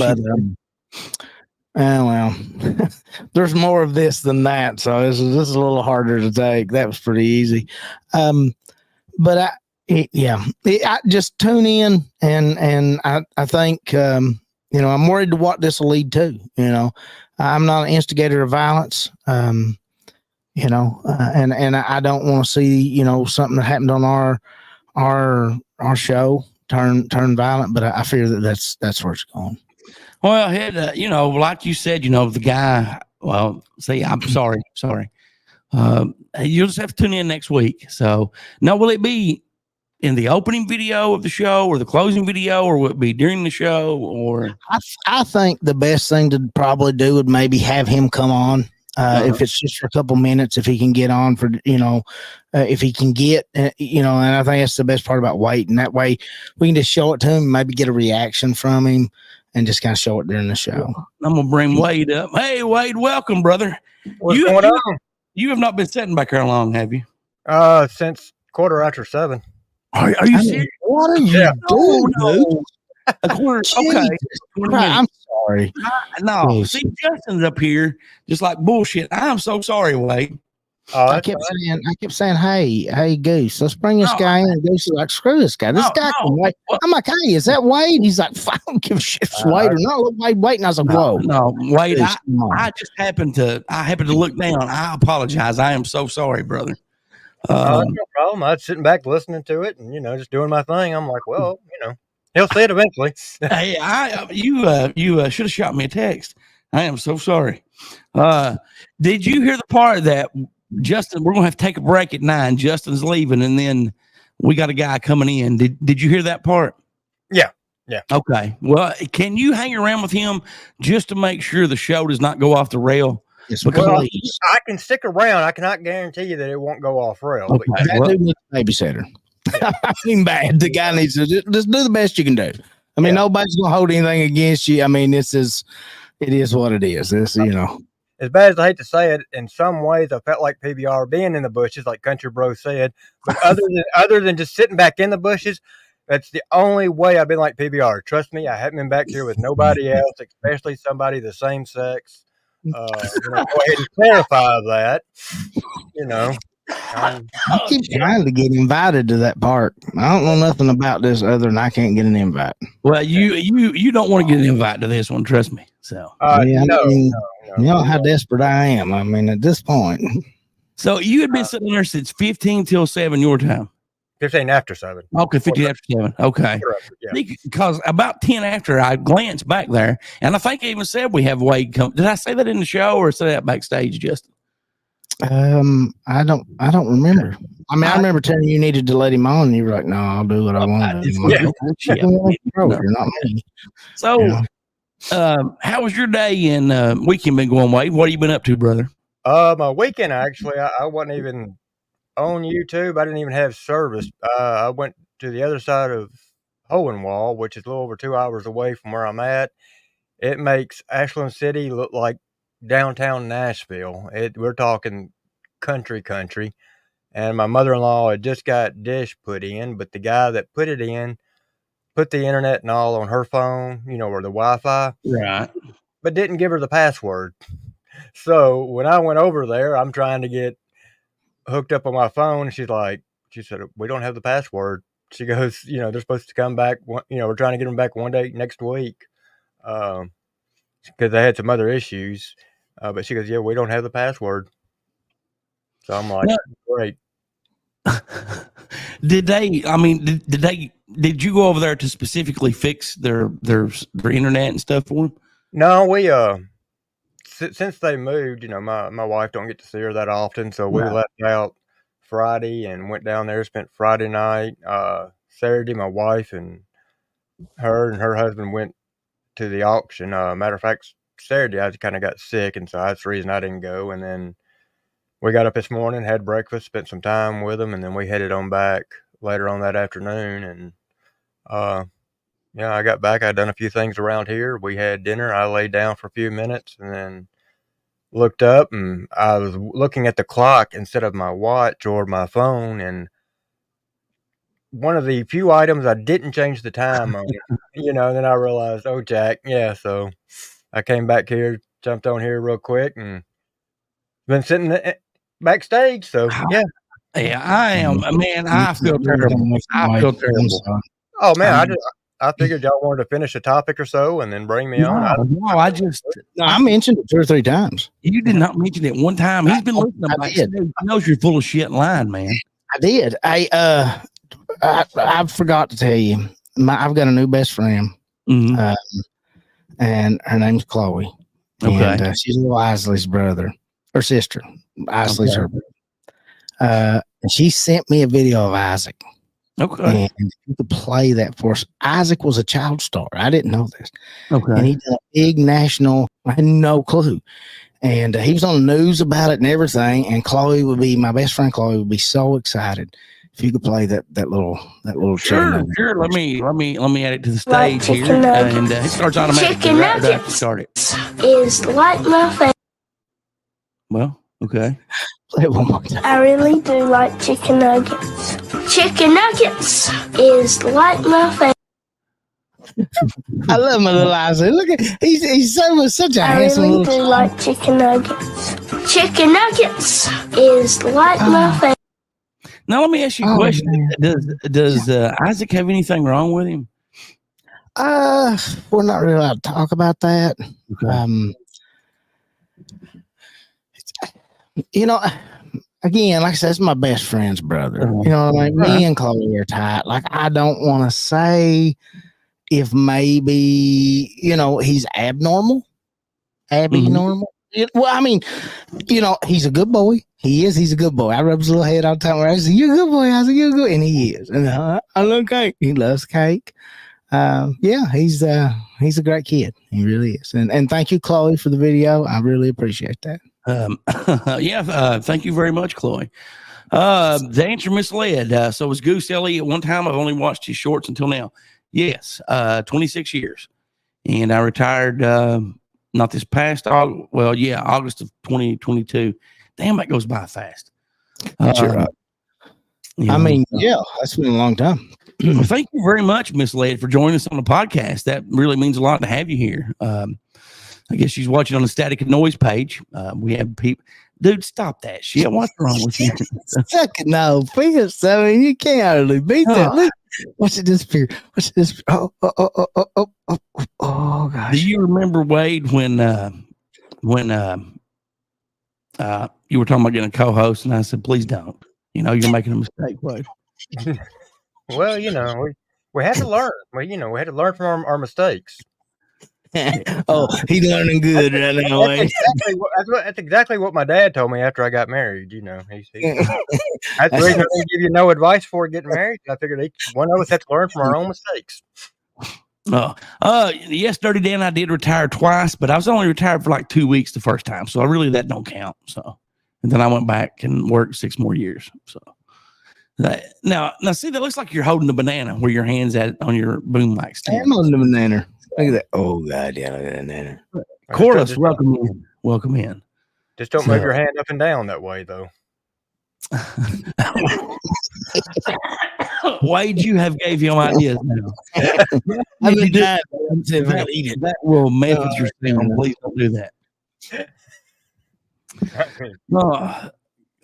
there's more of this than that, so this is a little harder to take. That was pretty easy, but I just tune in, and I think I'm worried to what this will lead to. I'm not an instigator of violence, and I don't want to see something that happened on our show turn violent, but I fear that's where it's going. Well, like you said, the guy, I'm sorry. You'll just have to tune in next week. So now, will it be in the opening video of the show or the closing video, or will it be during the show? Or I think the best thing to probably do would maybe have him come on If it's just for a couple minutes, if he can get on for, if he can get, and I think that's the best part about waiting. That way we can just show it to him, maybe get a reaction from him and just kind of show it during the show. I'm going to bring Wade up. Hey, Wade, welcome, brother. What's going on? You have not been sitting back here long, have you? Since 7:15. Are you serious? What are you doing, dude? A quarter. Okay. I'm sorry. No, see, Justin's up here just like bullshit. I'm so sorry, Wade. I kept saying, hey, Goose, let's bring this guy in. Goose is like, screw this guy. This guy can wait. I'm like, hey, is that Wade? He's like, I don't give a shit if it's Wade or not. Look, Wade waiting. I was like, whoa. No, Wade, I just happened to look down. I apologize. I am so sorry, brother. No problem. I was sitting back listening to it and, just doing my thing. I'm like, well, he'll see it eventually. Hey, you should have shot me a text. I am so sorry. Did you hear the part that Justin, we're going to have to take a break at 9. Justin's leaving, and then we got a guy coming in. Did you hear that part? Yeah. Okay. Well, can you hang around with him just to make sure the show does not go off the rail? Yes, well, I can stick around. I cannot guarantee you that it won't go off rail. Okay. That dude needs a babysitter. I mean, bad. The guy needs to just do the best you can do. I mean, nobody's going to hold anything against you. I mean, it is what it is. As bad as I hate to say it, in some ways, I felt like PBR being in the bushes, like Country Bro said. But other than just sitting back in the bushes, that's the only way I've been like PBR. Trust me, I haven't been back here with nobody else, especially somebody the same sex. Go ahead and clarify that. I keep trying to get invited to that park. I don't know nothing about this other than I can't get an invite. Well, you don't want to get an invite to this one, trust me. So you know how desperate I am. I mean, at this point. So you had been sitting there since 15 till 7 your time. 15 after 7. Okay, 15 after 7. Okay. Yeah. Because about 10 after, I glanced back there, and I think I even said we have Wade come. Did I say that in the show or say that backstage, Justin? I don't remember. I mean, I remember telling you needed to let him on, and you were like, "No, I'll do what I want to do." You're not me. So, how was your day and weekend been going, Wade? What have you been up to, brother? My weekend, actually, I wasn't even on YouTube. I didn't even have service. I went to the other side of Hohenwald, which is a little over 2 hours away from where I'm at. It makes Ashland City look like downtown Nashville. We're talking country. And my mother-in-law had just got dish put in, but the guy that put it in put the internet and all on her phone, or the Wi-Fi. Right. But didn't give her the password. So when I went over there, I'm trying to get hooked up on my phone. She said, we don't have the password. She goes, they're supposed to come back. We're trying to get them back one day next week. Because they had some other issues. But she goes, yeah, we don't have the password. So I'm like, great. Did you go over there to specifically fix their internet and stuff for them? No, we, since they moved, my wife don't get to see her that often. So we left out Friday and went down there, spent Friday night. Saturday, my wife and her husband went to the auction. Matter of fact, Saturday I kind of got sick, and so that's the reason I didn't go. And then we got up this morning, had breakfast, spent some time with them, and then we headed on back later on that afternoon. And I got back. I'd done a few things around here. We had dinner. I laid down for a few minutes and then looked up, and I was looking at the clock instead of my watch or my phone. And one of the few items I didn't change the time on, then I realized, oh, Jack. Yeah. So I came back here, jumped on here real quick, and been sitting backstage. So yeah. Yeah, I am. Man, I feel terrible. Oh man, I figured y'all wanted to finish a topic or so and then bring me on. I mentioned it 2 or 3 times. You did not mention it one time. He's been listening. He knows you're full of shit and lying, man. I did. I forgot to tell you. I've got a new best friend, and her name's Chloe. Okay, and, she's little Isley's brother or sister. Isley's her brother. And she sent me a video of Isaac. Okay. And you could play that for us. Isaac was a child star. I didn't know this. Okay. And he did a big national, I had no clue. And he was on the news about it and everything. And my best friend Chloe would be so excited if you could play that little chicken nugget. Sure. Let me add it to the stage here, and it starts automatically. Chicken Right after I nuggets start it. is like my favorite. Well, okay. Play it one more time. I really do like chicken nuggets. Chicken nuggets is like my favorite. I love my little Isaac. Look at he's such a I handsome really little. do like chicken nuggets. Chicken nuggets is like my favorite. Now let me ask you a question. Does Isaac have anything wrong with him? We're not really allowed to talk about that. Okay. You know, again, like I said, it's my best friend's brother. You know what I mean? Me and Chloe are tight. Like, I don't want to say if maybe, he's abnormal. Abnormal. Well, I mean, he's a good boy. He is. He's a good boy. I rub his little head all the time. I say, "You're a good boy." I say, "You're good," and he is. And I love cake. He loves cake. Yeah, he's a great kid. He really is. And thank you, Chloe, for the video. I really appreciate that. Thank you very much, Chloe. The answer misled. So was Goose Ellie at one time. I've only watched his shorts until now. Yes, 26 years, and I retired. Not this past August of 2022. Damn, that goes by fast. Sure. I mean, that's been a long time. Well, thank you very much, Miss Led, for joining us on the podcast. That really means a lot to have you here. I guess she's watching on the Static and Noise page. We have people. Dude, stop that shit. What's wrong with you? No, please. I mean, you can't hardly beat that. Look, watch it disappear. Watch it disappear. Oh, gosh. Do you remember, Wade, when you were talking about getting a co-host, and I said, "Please don't." You're making a mistake, Wade. Well, we had to learn. We had to learn from our mistakes. Oh, he's learning good right now. That's exactly what my dad told me after I got married. That's the reason I didn't give you no advice before getting married. I figured each one of us had to learn from our own mistakes. Yes, Dirty Dan, I did retire twice, but I was only retired for like 2 weeks the first time, so that don't count. So, and then I went back and worked 6 more years. So now see, that looks like you're holding the banana where your hand's at on your boom mic stand. I'm holding the banana. Look at that. Oh, God, yeah, look at that banana. Chorus, welcome in. Welcome in. Just don't move your hand up and down that way, though. Wade, you have gave your ideas now. That will mess with your sound. Please don't do that.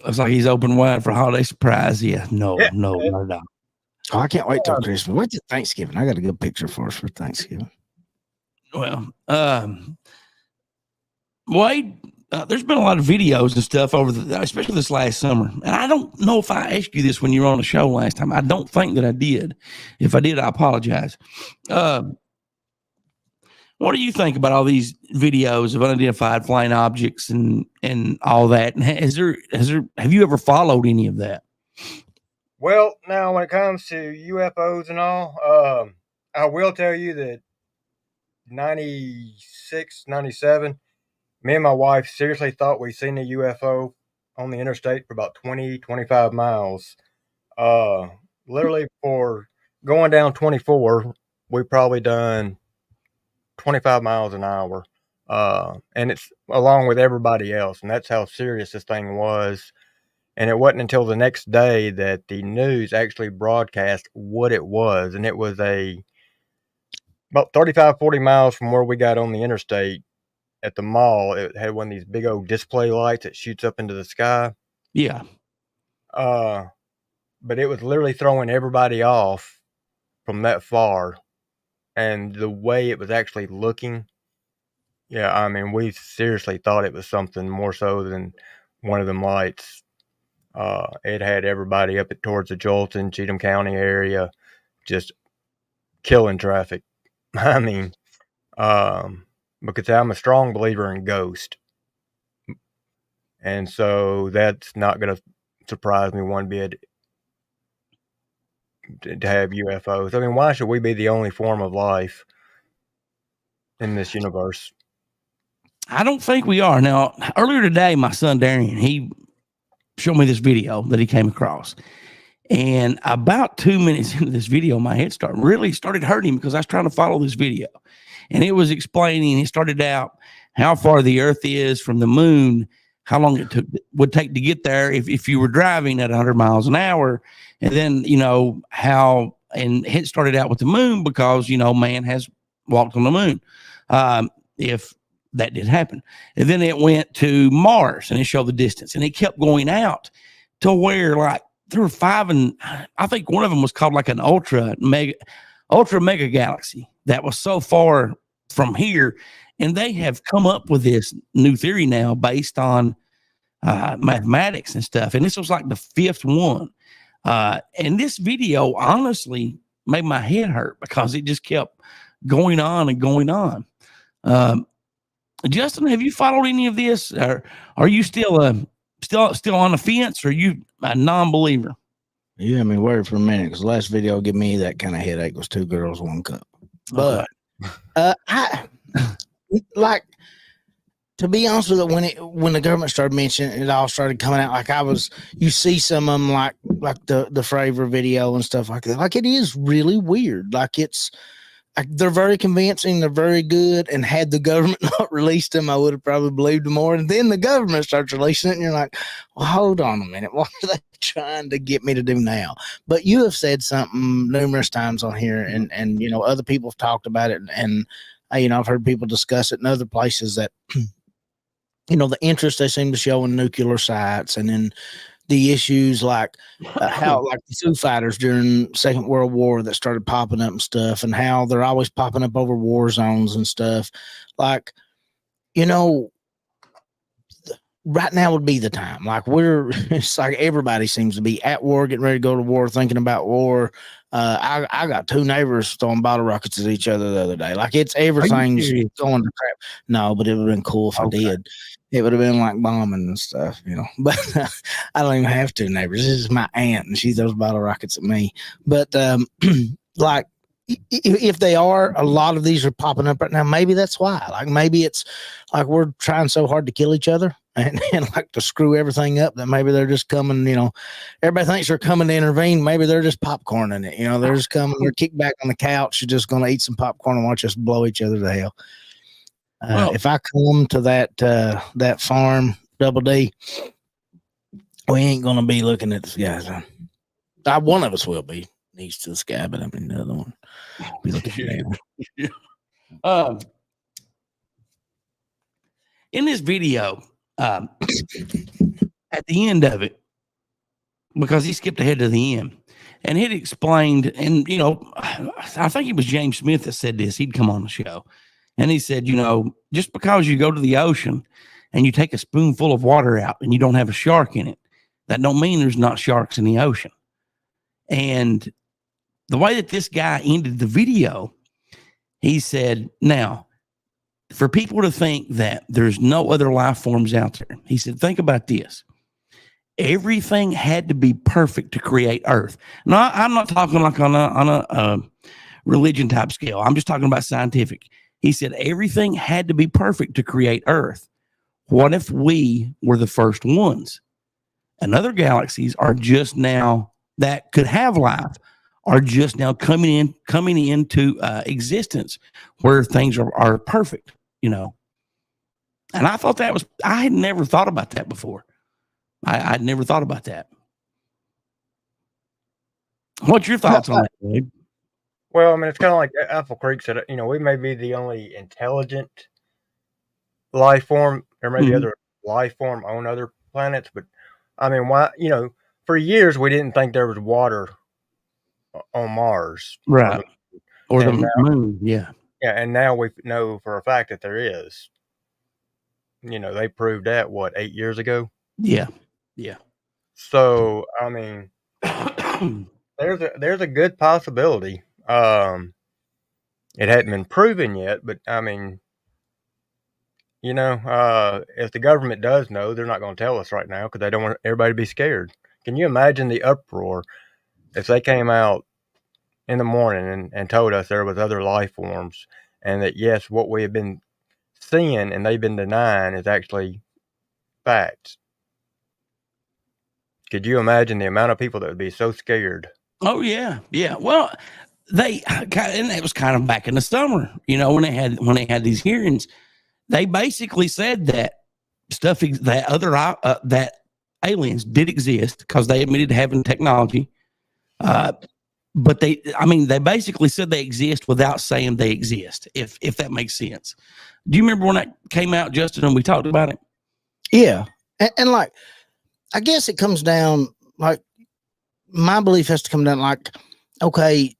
Looks like he's open wide for holiday surprise. Yeah, no, not at all. Oh, I can't wait till Christmas. Wait till Thanksgiving. I got a good picture for us for Thanksgiving. Well, Wade, there's been a lot of videos and stuff especially this last summer. And I don't know if I asked you this when you were on the show last time. I don't think that I did. If I did, I apologize. What do you think about all these videos of unidentified flying objects and all that? And have you ever followed any of that? Well, now when it comes to UFOs and all, I will tell you that 96, 97, me and my wife seriously thought we seen a UFO on the interstate for about 20, 25 miles. Literally for going down 24, we probably done 25 miles an hour. And it's along with everybody else. And that's how serious this thing was. And it wasn't until the next day that the news actually broadcast what it was. And it was about 35, 40 miles from where we got on the interstate at the mall. It had one of these big old display lights that shoots up into the sky. Yeah. But it was literally throwing everybody off from that far. And the way it was actually looking, yeah, I mean, we seriously thought it was something more so than one of them lights. It had everybody up towards the Jolton, Cheatham County area, just killing traffic. I mean, because I'm a strong believer in ghosts. And so that's not going to surprise me one bit to have UFOs. I mean, why should we be the only form of life in this universe? I don't think we are. Now, earlier today, my son Darian, he showed me this video that he came across. And about 2 minutes into this video, my head started hurting because I was trying to follow this video. And it was explaining, it started out how far the earth is from the moon, how long it would take to get there if you were driving at 100 miles an hour. And then, and it started out with the moon because, man has walked on the moon. If that did happen. And then it went to Mars and it showed the distance, and it kept going out to where like there were 5, and I think one of them was called like an ultra mega galaxy that was so far from here. And they have come up with this new theory now based on mathematics and stuff. And this was like the 5th one. And this video honestly made my head hurt because it just kept going on and going on. Justin, have you followed any of this? Or are you still on the fence? Or are you a non-believer? You had me worried for a minute because the last video give me that kind of headache was 2 girls, 1 cup. But I like, to be honest with you, when the government started mentioning it, all started coming out. Like you see some of them like the Fravor video and stuff like that. Like it is really weird. Like they're very convincing. They're very good. And had the government not released them, I would have probably believed them more. And then the government starts releasing it, and you're like, well, hold on a minute. What are they trying to get me to do now? But you have said something numerous times on here, and other people have talked about it, and I've heard people discuss it in other places that the interest they seem to show in nuclear sites, and then the issues like how like the Foo Fighters during Second World War that started popping up and stuff, and how they're always popping up over war zones and stuff. Like, right now would be the time. Like it's like everybody seems to be at war, getting ready to go to war, thinking about war. I got 2 neighbors throwing bottle rockets at each other the other day. Like everything's going to crap. No, but it would have been cool if I did. It would have been like bombing and stuff, But I don't even have 2 neighbors. This is my aunt, and she throws bottle rockets at me. But like, if they are, a lot of these are popping up right now. Maybe that's why. Like maybe it's like we're trying so hard to kill each other and like to screw everything up that maybe they're just coming. Everybody thinks they're coming to intervene. Maybe they're just popcorning it. They're just coming. They're kicked back on the couch. You're just going to eat some popcorn and watch us blow each other to hell. If I come to that farm, Double D, we ain't going to be looking at the skies. One of us will be east to the sky, but I mean the other one be looking down. In this video, at the end of it, because he skipped ahead to the end, and it explained, and I think it was James Smith that said this. He'd come on the show, and he said, just because you go to the ocean and you take a spoonful of water out and you don't have a shark in it, that don't mean there's not sharks in the ocean. And the way that this guy ended the video, he said, now, for people to think that there's no other life forms out there, he said, think about this. Everything had to be perfect to create Earth. Now, I'm not talking like on a religion type scale. I'm just talking about scientific. He said, everything had to be perfect to create Earth. What if we were the first ones? And other galaxies are just now, that could have life, are just now coming into existence where things are perfect, And I thought I had never thought about that before. I'd never thought about that. What's your thoughts on that, Dave? Well, I mean, it's kind of like Apple Creek said, we may be the only intelligent life form. There may be other life form on other planets, but I mean, why, for years we didn't think there was water on Mars. Right. Or the moon. Yeah. Yeah. And now we know for a fact that there is. They proved that 8 years ago? Yeah. Yeah. So, I mean, there's a good possibility. It hadn't been proven yet, but I mean, if the government does know, they're not going to tell us right now because they don't want everybody to be scared. Can you imagine the uproar if they came out in the morning and told us there was other life forms and that, yes, what we have been seeing and they've been denying is actually facts. Could you imagine the amount of people that would be so scared? Oh yeah, yeah. Well, and it was kind of back in the summer, when they had these hearings. They basically said that that aliens did exist because they admitted to having technology. But they basically said they exist without saying they exist. If that makes sense. Do you remember when that came out, Justin, and we talked about it? Yeah, and like, I guess it comes down, like, my belief has to come down like, okay,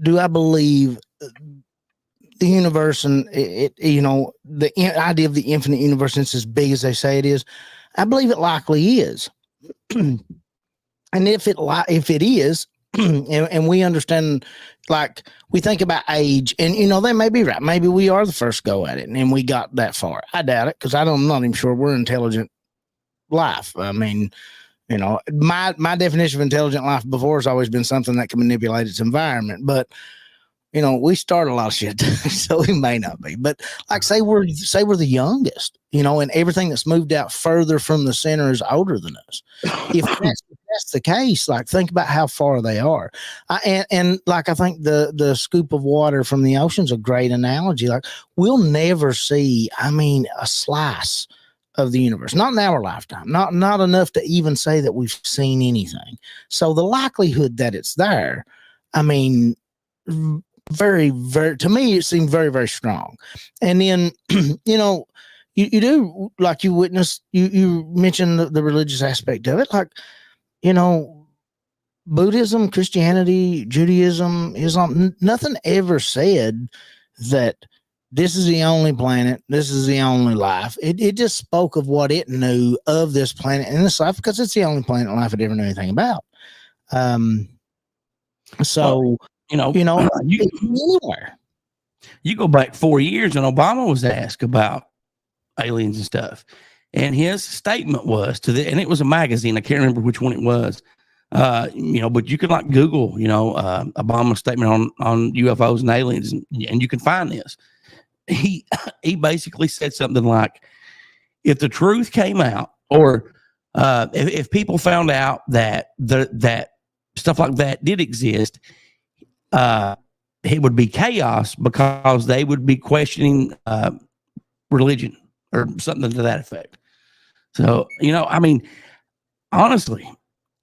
do I believe the universe and the idea of the infinite universe is as big as they say it is? I believe it likely is. And if it is, and we understand, like, we think about age, and they may be right. Maybe we are the first go at it, and we got that far. I doubt it, because I'm not even sure we're intelligent life. I mean, my definition of intelligent life before has always been something that can manipulate its environment. But we start a lot of shit, so we may not be. But like, say we're the youngest, and everything that's moved out further from the center is older than us. If that's the case, like, think about how far they are. And like, I think the scoop of water from the ocean's a great analogy. Like, we'll never see, a slice of the universe, not in our lifetime, not enough to even say that we've seen anything. So the likelihood that it's there, very, very, to me, it seemed very, very strong. And then, you do, like, you witnessed, you mentioned the religious aspect of it, like, Buddhism, Christianity, Judaism, Islam, nothing ever said that this is the only planet, this is the only life. It just spoke of what it knew of this planet and this life, because it's the only planet life it ever knew anything about. Anywhere. You go back 4 years, and Obama was asked about aliens and stuff, and his statement was and it was a magazine. I can't remember which one it was. But you can, like, Google, Obama's statement on UFOs and aliens, and you can find this. He basically said something like, if the truth came out, or if people found out that that stuff like that did exist, it would be chaos, because they would be questioning religion or something to that effect. So, honestly,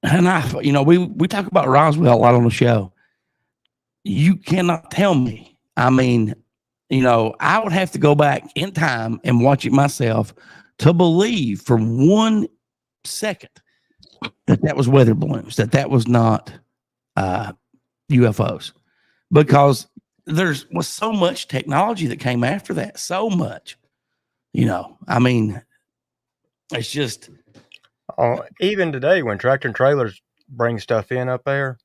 and we talk about Roswell a lot on the show. You cannot tell me. I would have to go back in time and watch it myself to believe for 1 second that was weather balloons, that was not UFOs, because was so much technology that came after that. So much, it's just. Even today, when tractor and trailers bring stuff in up there,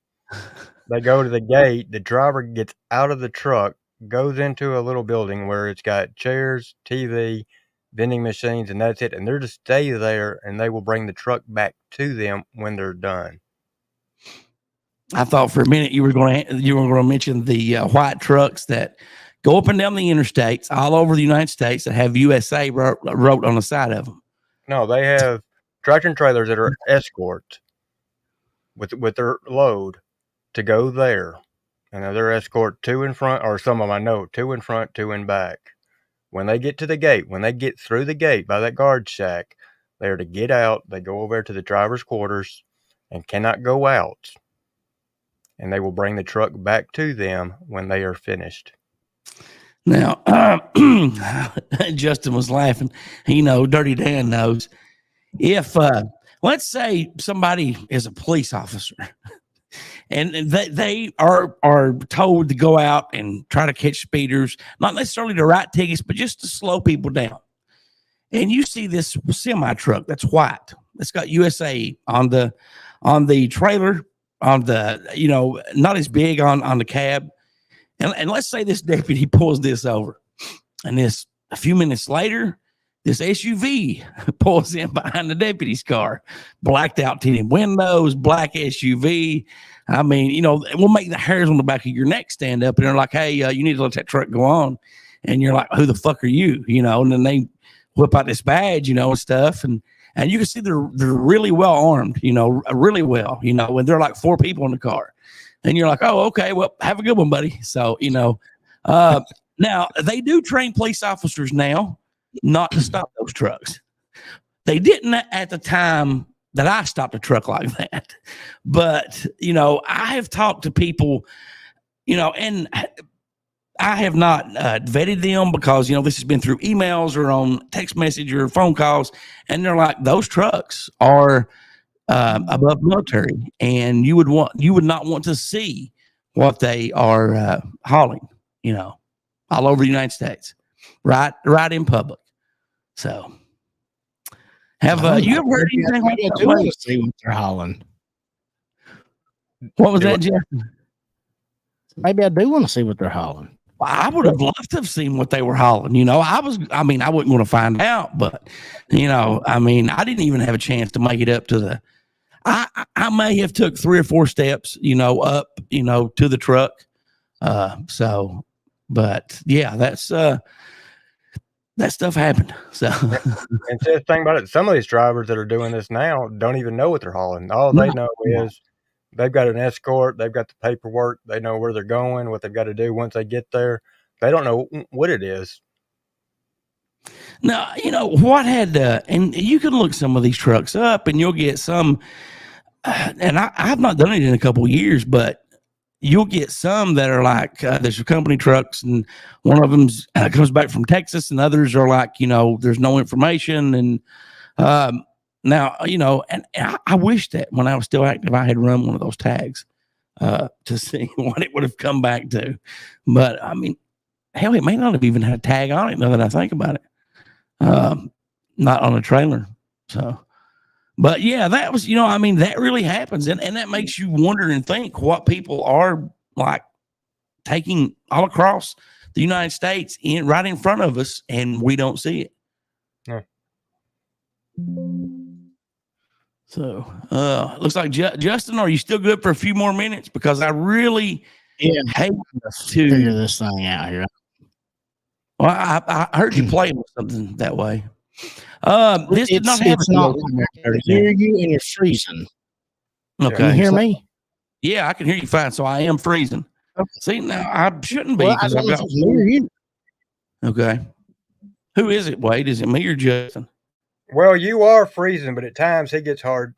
they go to the gate, the driver gets out of the truck, goes into a little building where it's got chairs, TV, vending machines, and that's it. And they're to stay there, and they will bring the truck back to them when they're done. I thought for a minute you were going to mention the white trucks that go up and down the interstates all over the United States that have USA wrote on the side of them. No, they have tractor and trailers that are escorts with their load to go there. And they're escort 2 in front, or some of them I know, 2 in front, 2 in back. When they get to the gate, when they get through the gate by that guard shack, they are to get out. They go over to the driver's quarters and cannot go out. And they will bring the truck back to them when they are finished. Now, Justin was laughing. Dirty Dan knows. If, let's say somebody is a police officer and they are told to go out and try to catch speeders, not necessarily to write tickets, but just to slow people down. And you see this semi truck that's white. It's got USA on the trailer, on the, not as big on the cab. And let's say this deputy pulls this over, and a few minutes later, this SUV pulls in behind the deputy's car, blacked out tinted windows, black SUV. It will make the hairs on the back of your neck stand up, and they're like, hey, you need to let that truck go on. and you're like, who the fuck are you? You know, and then they whip out this badge, you know, and stuff. And you can see they're really well armed, you know, really well, you know, when they're like 4 people in the car. And you're like, oh, okay, well, have a good one, buddy. So, you know, now they do train police officers now not to stop those trucks. They didn't at the time that I stopped a truck like that. But, you know, I have talked to people, you know, and I have not vetted them because, you know, this has been through emails or on text message or phone calls. And they're like, those trucks are above military, and you would not want to see what they are hauling, you know, all over the United States, right in public. So, have you ever heard anything like that? I want to see what they're hauling. What was that, Jeff? Maybe I do want to see what they're hauling. I would have loved to have seen what they were hauling. You know, I wouldn't want to find out, but, you know, I mean, I didn't even have a chance to make it up to the, I may have took 3 or 4 steps, you know, up, you know, to the truck. So, but yeah, that's, that stuff happened. So, and the thing about it, some of these drivers that are doing this now don't even know what they're hauling. All they know is they've got an escort, they've got the paperwork, they know where they're going, what they've got to do once they get there. They don't know what it is. Now, you know, what had, and you can look some of these trucks up and you'll get some, and I've not done it in a couple of years, but you'll get some that are like, there's your company trucks, and one of them comes back from Texas, and others are like, you know, there's no information. And now, you know, and I wish that when I was still active, I had run one of those tags to see what it would have come back to. But I mean, hell, it may not have even had a tag on it now that I think about it. Not on a trailer. So, but yeah, that was, you know, I mean, that really happens. And that makes you wonder and think what people are like taking all across the United States right in front of us, and we don't see it. Yeah. So, looks like Justin, are you still good for a few more minutes? Because I really hate to figure this thing out here. Well, I heard you playing with something that way. This did not it's not. I I hear you and you're freezing. Okay. Can you hear me? Yeah, I can hear you fine. So I am freezing. Okay. See, now I shouldn't be. Well, I don't know if it's me or you. Okay. Who is it, Wade? Is it me or Justin? Well, you are freezing, but at times it gets hard.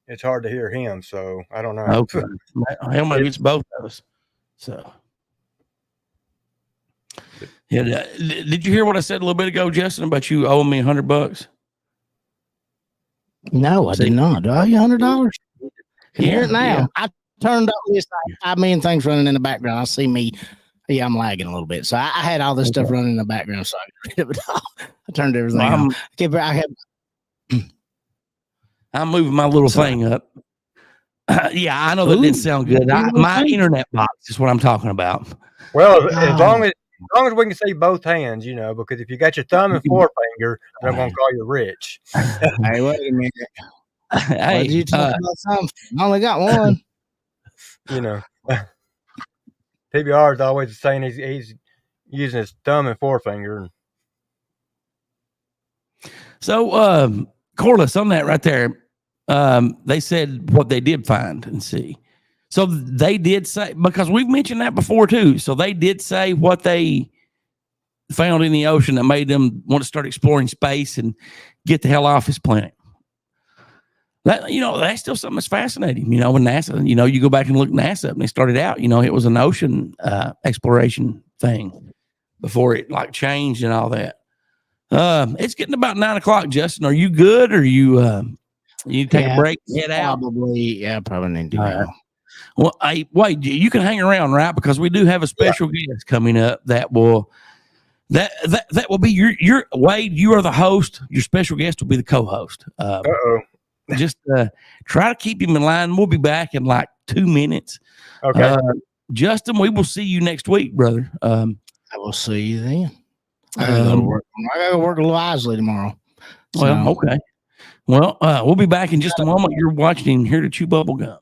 It's hard to hear him, so I don't know. Okay. Hell, maybe it's both of us. So. Yeah, did you hear what I said a little bit ago, Justin, about you owing me $100? No, I did not. Do I owe you $100? Can you hear it now? Yeah. I turned on this 5 million things running in the background. I see me. Yeah, I'm lagging a little bit. So I had all this stuff running in the background. So I turned everything on. I'm moving my little thing up. Yeah, I know that didn't sound good. My internet box is what I'm talking about. Well, as long as we can see both hands, you know, because if you got your thumb and forefinger, they're going to call you rich. Hey, wait a minute. Hey, you talking about something? I only got one. You know, PBR is always saying he's using his thumb and forefinger. So, Corliss, on that right there, they said what they did find and see. So they did say, because we've mentioned that before too. So they did say what they found in the ocean that made them want to start exploring space and get the hell off this planet. That, you know, that's still something that's fascinating. You know, when NASA, you know, you go back and look at NASA and they started out, you know, it was an ocean exploration thing before it like changed and all that. It's getting about 9 o'clock, Justin. Are you good? Or you take a break and head out? Probably need to go. Well, Wade, you can hang around, right? Because we do have a special guest coming up that will be your Wade. You are the host. Your special guest will be the co-host. Just try to keep him in line. We'll be back in like 2 minutes. Okay. Justin, we will see you next week, brother. I will see you then. I gotta go to work. I gotta work a little wisely tomorrow. Well, okay. Well, we'll be back in just a moment. You're watching Here to Chew Bubble Gum.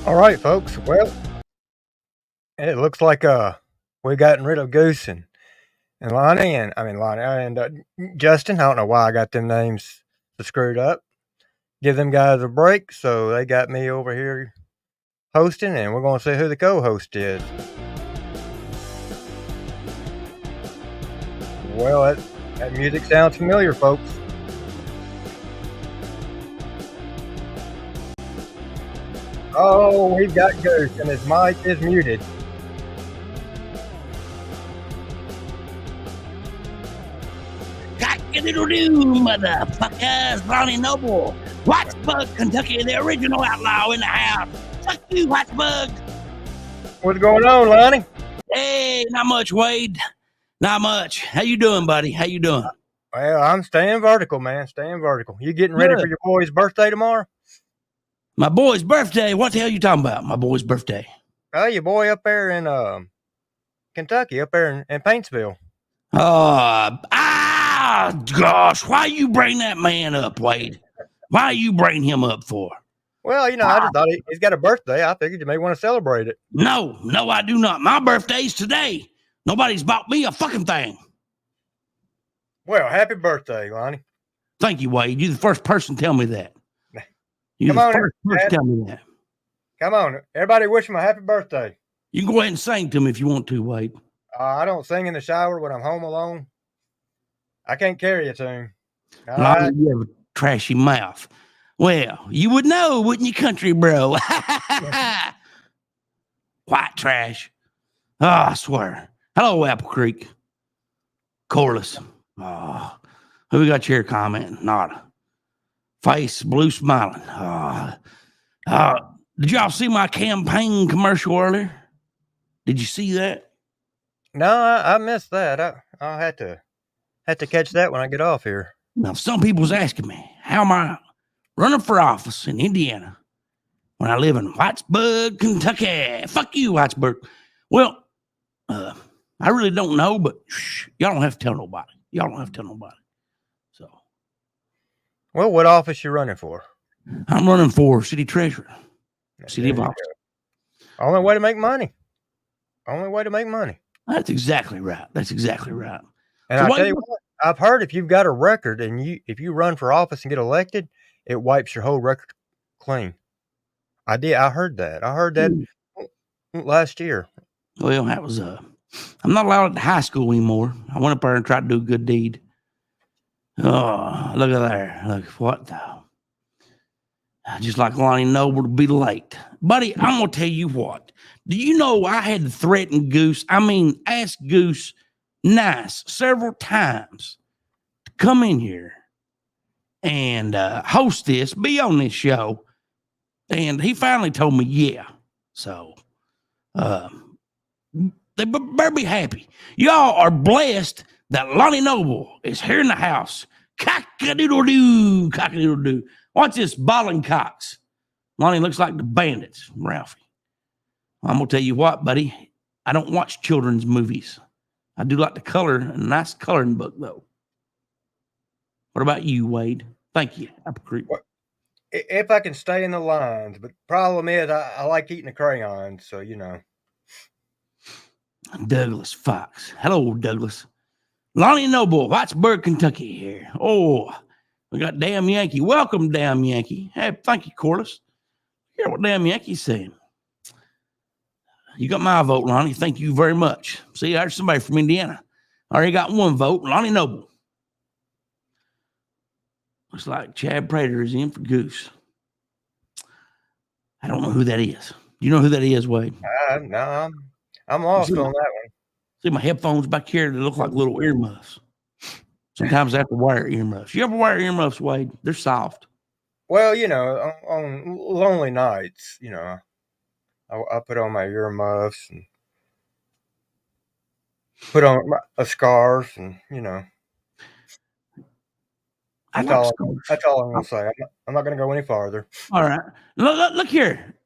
All right, folks. Well, it looks like we gotten rid of Goose and Lonnie and Justin. I don't know why I got them names screwed up. Give them guys a break, so they got me over here hosting, and we're gonna see who the co-host is. Well, that music sounds familiar, folks. Oh, we've got Goose, and his mic is muted. Cock-a-doodle-doo, motherfuckers. Ronnie Noble, Wattsburg, Kentucky, the original outlaw in the house. Fuck you, Wattsburg. What's going on, Lonnie? Hey, not much, Wade. Not much. How you doing, buddy? How you doing? Well, I'm staying vertical, man. Staying vertical. You getting ready for your boy's birthday tomorrow? My boy's birthday? What the hell you talking about? My boy's birthday? Oh, your boy up there in Kentucky, up there in Paintsville. Gosh, why you bring that man up, Wade? Why you bring him up for? Well, I just thought he's got a birthday. I figured you may want to celebrate it. No, I do not. My birthday's today. Nobody's bought me a fucking thing. Well, happy birthday, Lonnie. Thank you, Wade. You're the first person to tell me that. You're Come the on, first person to tell me that. Come on. Everybody wish him a happy birthday. You can go ahead and sing to me if you want to, Wade. I don't sing in the shower when I'm home alone. I can't carry a tune. Lonnie, you have a trashy mouth. Well, you would know, wouldn't you, country bro? White trash. Oh, I swear. Hello, Apple Creek. Corliss. Oh, who we got here commenting? Nada. Face blue smiling. Did y'all see my campaign commercial earlier? Did you see that? No, I missed that. I'll have to catch that when I get off here. Now, some people's asking me, how am I running for office in Indiana when I live in Whitesburg, Kentucky? Fuck you, Whitesburg. Well, I really don't know, but y'all don't have to tell nobody. Y'all don't have to tell nobody. So, well, what office you running for? I'm running for city treasurer, city of Austin. Only way to make money. Only way to make money. That's exactly right. That's exactly right. And So I'll tell you what, I've heard if you've got a record and if you run for office and get elected, it wipes your whole record clean. I heard that. I heard that last year. Well, that was I'm not allowed at high school anymore. I went up there and tried to do a good deed. Oh, look at there. Look, what the? Just like Lonnie Noble to be late. Buddy, I'm going to tell you what. Do you know I had to threaten Goose? I mean, ask Goose nice several times to come in here and host this, be on this show. And he finally told me, yeah. So, they better be happy. Y'all are blessed that Lonnie Noble is here in the house. Cock-a-doodle-doo, cock-a-doodle-doo. Watch this, balling cocks. Lonnie looks like the bandits, Ralphie. I'm going to tell you what, buddy. I don't watch children's movies. I do like to color, a nice coloring book, though. What about you, Wade? Thank you, Apple Creek. If I can stay in the lines, but problem is I like eating the crayons, so Douglas Fox. Hello, Douglas. Lonnie Noble, Whitesburg, Kentucky here. Oh, we got Damn Yankee. Welcome, Damn Yankee. Hey, thank you, Corliss. Hear what Damn Yankee's saying. You got my vote, Lonnie. Thank you very much. See, there's somebody from Indiana. I already got one vote, Lonnie Noble. Looks like Chad Prater is in for Goose. I don't know who that is. Do you know who that is, Wade? No, I'm lost on that one. See my headphones back here? They look like little earmuffs. Sometimes I have to wear earmuffs. You ever wear earmuffs, Wade? They're soft. Well, on lonely nights, I put on my earmuffs and put on a scarf, and that's all I'm gonna say. I'm not gonna go any farther. All right, look here.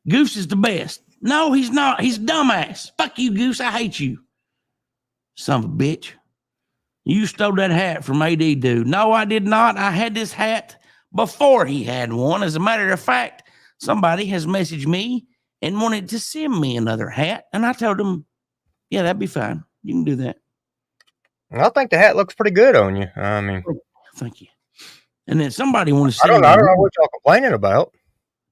Goose is the best. No, he's not. He's a dumbass. Fuck you, Goose. I hate you. Son of a bitch. You stole that hat from AD dude. No, I did not. I had this hat before he had one. As a matter of fact, somebody has messaged me and wanted to send me another hat. And I told them, yeah, that'd be fine. You can do that. I think the hat looks pretty good on you. I mean, thank you. And then somebody wanted to I send don't me. know what y'all complaining about.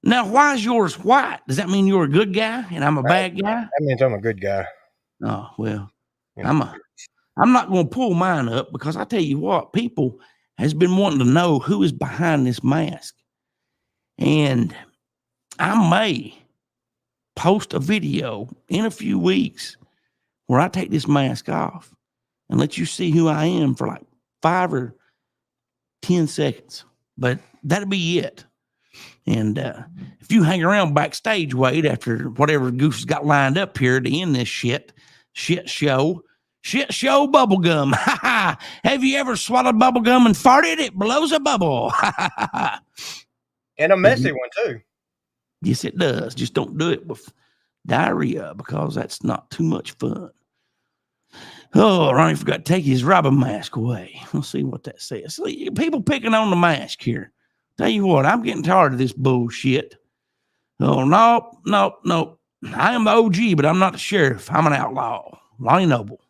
Now, why is yours white? Does that mean you're a good guy and I'm a bad guy? That means I'm a good guy. Oh, well, You know. I'm not going to pull mine up because I tell you what, people has been wanting to know who is behind this mask. And I may post a video in a few weeks where I take this mask off and let you see who I am for like 5 or 10 seconds. But that'll be it. And if you hang around backstage, Wade, after whatever Goose has got lined up here to end this shit show bubblegum. Have you ever swallowed bubblegum and farted? It blows a bubble. And a messy one, too. Yes, it does. Just don't do it with diarrhea because that's not too much fun. Oh, Ronnie forgot to take his Robin mask away. Let's see what that says. People picking on the mask here. Tell you what, I'm getting tired of this bullshit. Oh, nope. I am the OG, but I'm not the sheriff. I'm an outlaw. Lonnie Noble.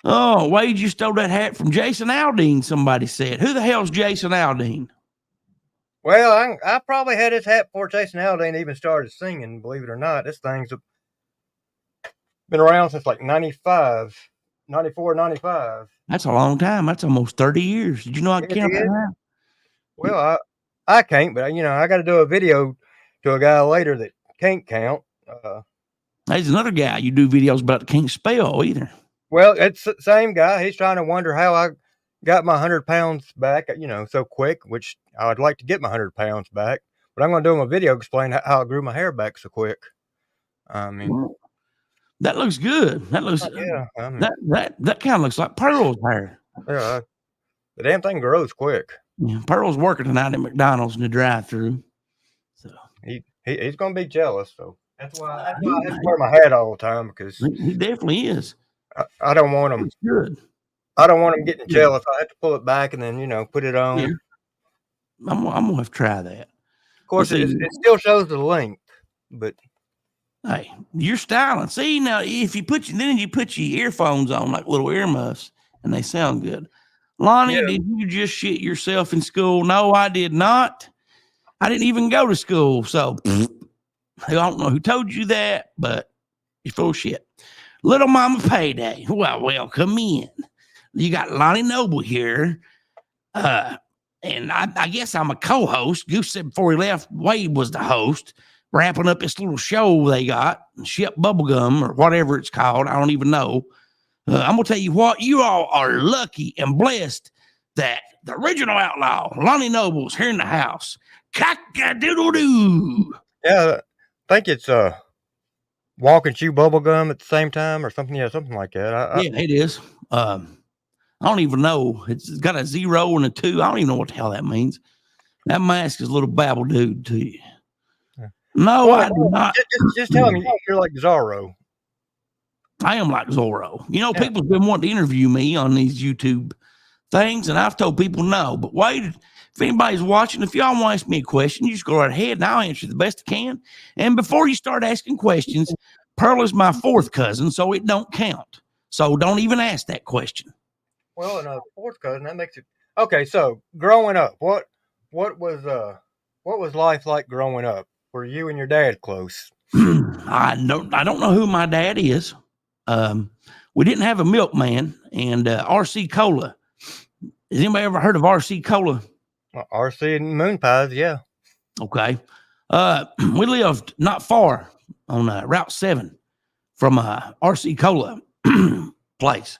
Oh, Wade, you stole that hat from Jason Aldean, somebody said. Who the hell's Jason Aldean? Well, I probably had this hat before Jason Aldean even started singing, believe it or not. This thing's been around since like 95, 94, 95. That's a long time. That's almost 30 years. Did you know I count that now? Well, I can't, but I got to do a video to a guy later that can't count. There's another guy you do videos about that can't spell either. Well, it's the same guy. He's trying to wonder how I got my 100 pounds back, so quick, which I would like to get my 100 pounds back. But I'm going to do him a video explain how I grew my hair back so quick. I mean, that looks good. That looks that kind of looks like Pearl's hair. Yeah, the damn thing grows quick. Yeah, Pearl's working tonight at McDonald's in the drive-through. So he's going to be jealous. So that's why I have to wear my hat all the time because he definitely is. I don't want him. It's good. I don't want him getting jealous. I have to pull it back and then put it on. Yeah. I'm gonna have to try that. Of course, it still shows the length, but hey, you're styling. See now, if you put your earphones on like little earmuffs, and they sound good. Lonnie, did you just shit yourself in school? No, I did not. I didn't even go to school, so I don't know who told you that, but you're full of shit. Little Mama Payday. Well, come in. You got Lonnie Noble here. And I guess I'm a co-host. Goose said before he left, Wade was the host, wrapping up this little show they got, Ship Bubblegum or whatever it's called. I don't even know. I'm going to tell you what, you all are lucky and blessed that the original outlaw, Lonnie Noble's here in the house. Cock-a-doodle-doo. Yeah, I think it's walk and chew bubblegum at the same time or something. Yeah, something like that. Yeah, it is. I don't even know. It's got a 0 and a 2. I don't even know what the hell that means. That mask is a little babble dude to you. No, I do not. Just tell me you're like Zorro. I am like Zorro. People's been wanting to interview me on these YouTube things, and I've told people no. But wait, if anybody's watching, if y'all want to ask me a question, you just go right ahead, and I'll answer the best I can. And before you start asking questions, Pearl is my 4th cousin, so it don't count. So don't even ask that question. Well, and a 4th cousin, that makes it okay. So growing up, what was life like growing up? Were you and your dad close? I don't know who my dad is. We didn't have a milkman, and RC Cola. Has anybody ever heard of RC Cola? RC and Moon Pies, yeah. Okay. We lived not far on Route 7 from RC Cola place.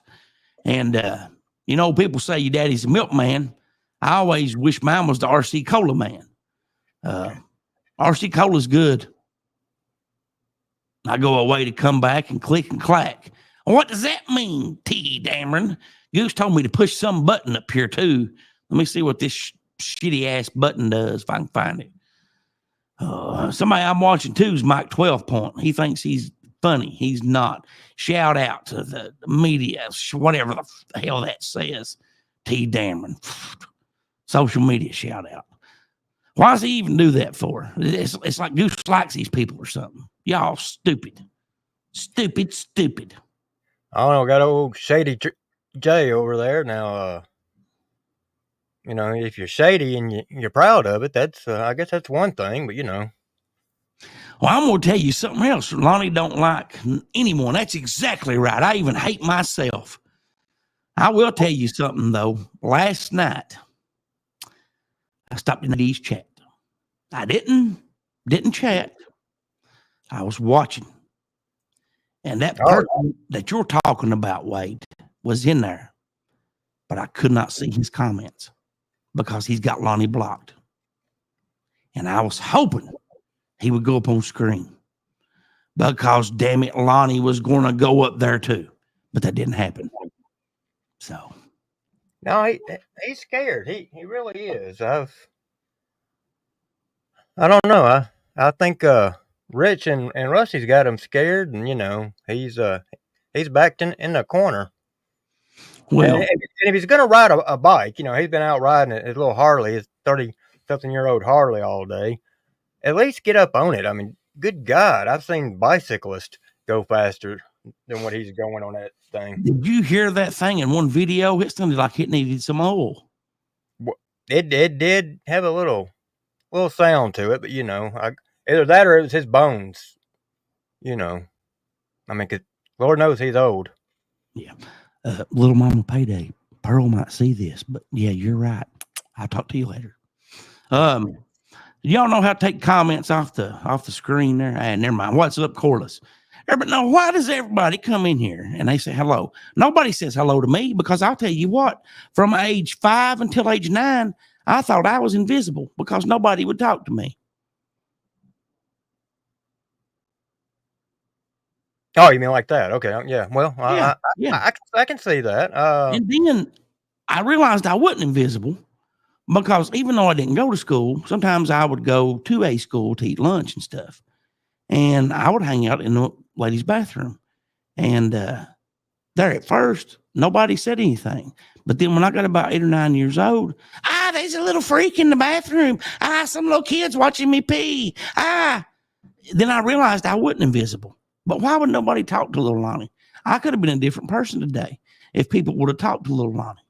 And, people say your daddy's a milkman. I always wish mine was the RC Cola man. RC Cola's good. I go away to come back and click and clack. What does that mean, T. Dameron? Goose told me to push some button up here, too. Let me see what this shitty-ass button does, if I can find it. Somebody I'm watching, too, is Mike 12 Point. He thinks he's funny. He's not. Shout out to the media, whatever the hell that says. T. Dameron. Social media shout out. Why does he even do that for? It's like Goose likes these people or something. Y'all stupid. Stupid. I don't know, got old Shady J over there now. You know, if you're shady and you're proud of it, that's I guess that's one thing. But you know, Well, I'm going to tell you something else. Lonnie don't like anyone. That's exactly right. I even hate myself. I will tell you something though. Last night, I stopped in D's chat. I didn't chat. I was watching. And that person that you're talking about, Wade, was in there. But I could not see his comments because he's got Lonnie blocked. And I was hoping he would go up on screen because, damn it, Lonnie was going to go up there too. But that didn't happen. So. No, he's scared. He really is. I don't know. I think Rich and Rusty's got him scared, and you know he's backed in the corner. Well, and if he's gonna ride a bike, you know he's been out riding his little Harley, his 30-something-year-old Harley all day. At least get up on it. I mean, good God, I've seen bicyclists go faster than what he's going on that thing. Did you hear that thing in one video? It sounded like it needed some oil. It did have a little sound to it, but you know, either that or it was his bones. You know, I mean, 'cause Lord knows he's old. Yeah, little mama payday. Pearl might see this, but yeah, you're right. I'll talk to you later. Y'all know how to take comments off the screen there? Never mind. What's up, Corliss? Everybody, now, why does everybody come in here and they say hello? Nobody says hello to me because I'll tell you what, from age 5 until age 9, I thought I was invisible because nobody would talk to me. Oh, you mean like that? Okay, yeah. Well, yeah. I can see that. And then I realized I wasn't invisible because even though I didn't go to school, sometimes I would go to a school to eat lunch and stuff. And I would hang out in the ladies' bathroom. And there at first, nobody said anything. But then when I got about 8 or 9 years old, there's a little freak in the bathroom. Some little kids watching me pee. Then I realized I wasn't invisible. But why would nobody talk to little Lonnie? I could have been a different person today if people would have talked to little Lonnie.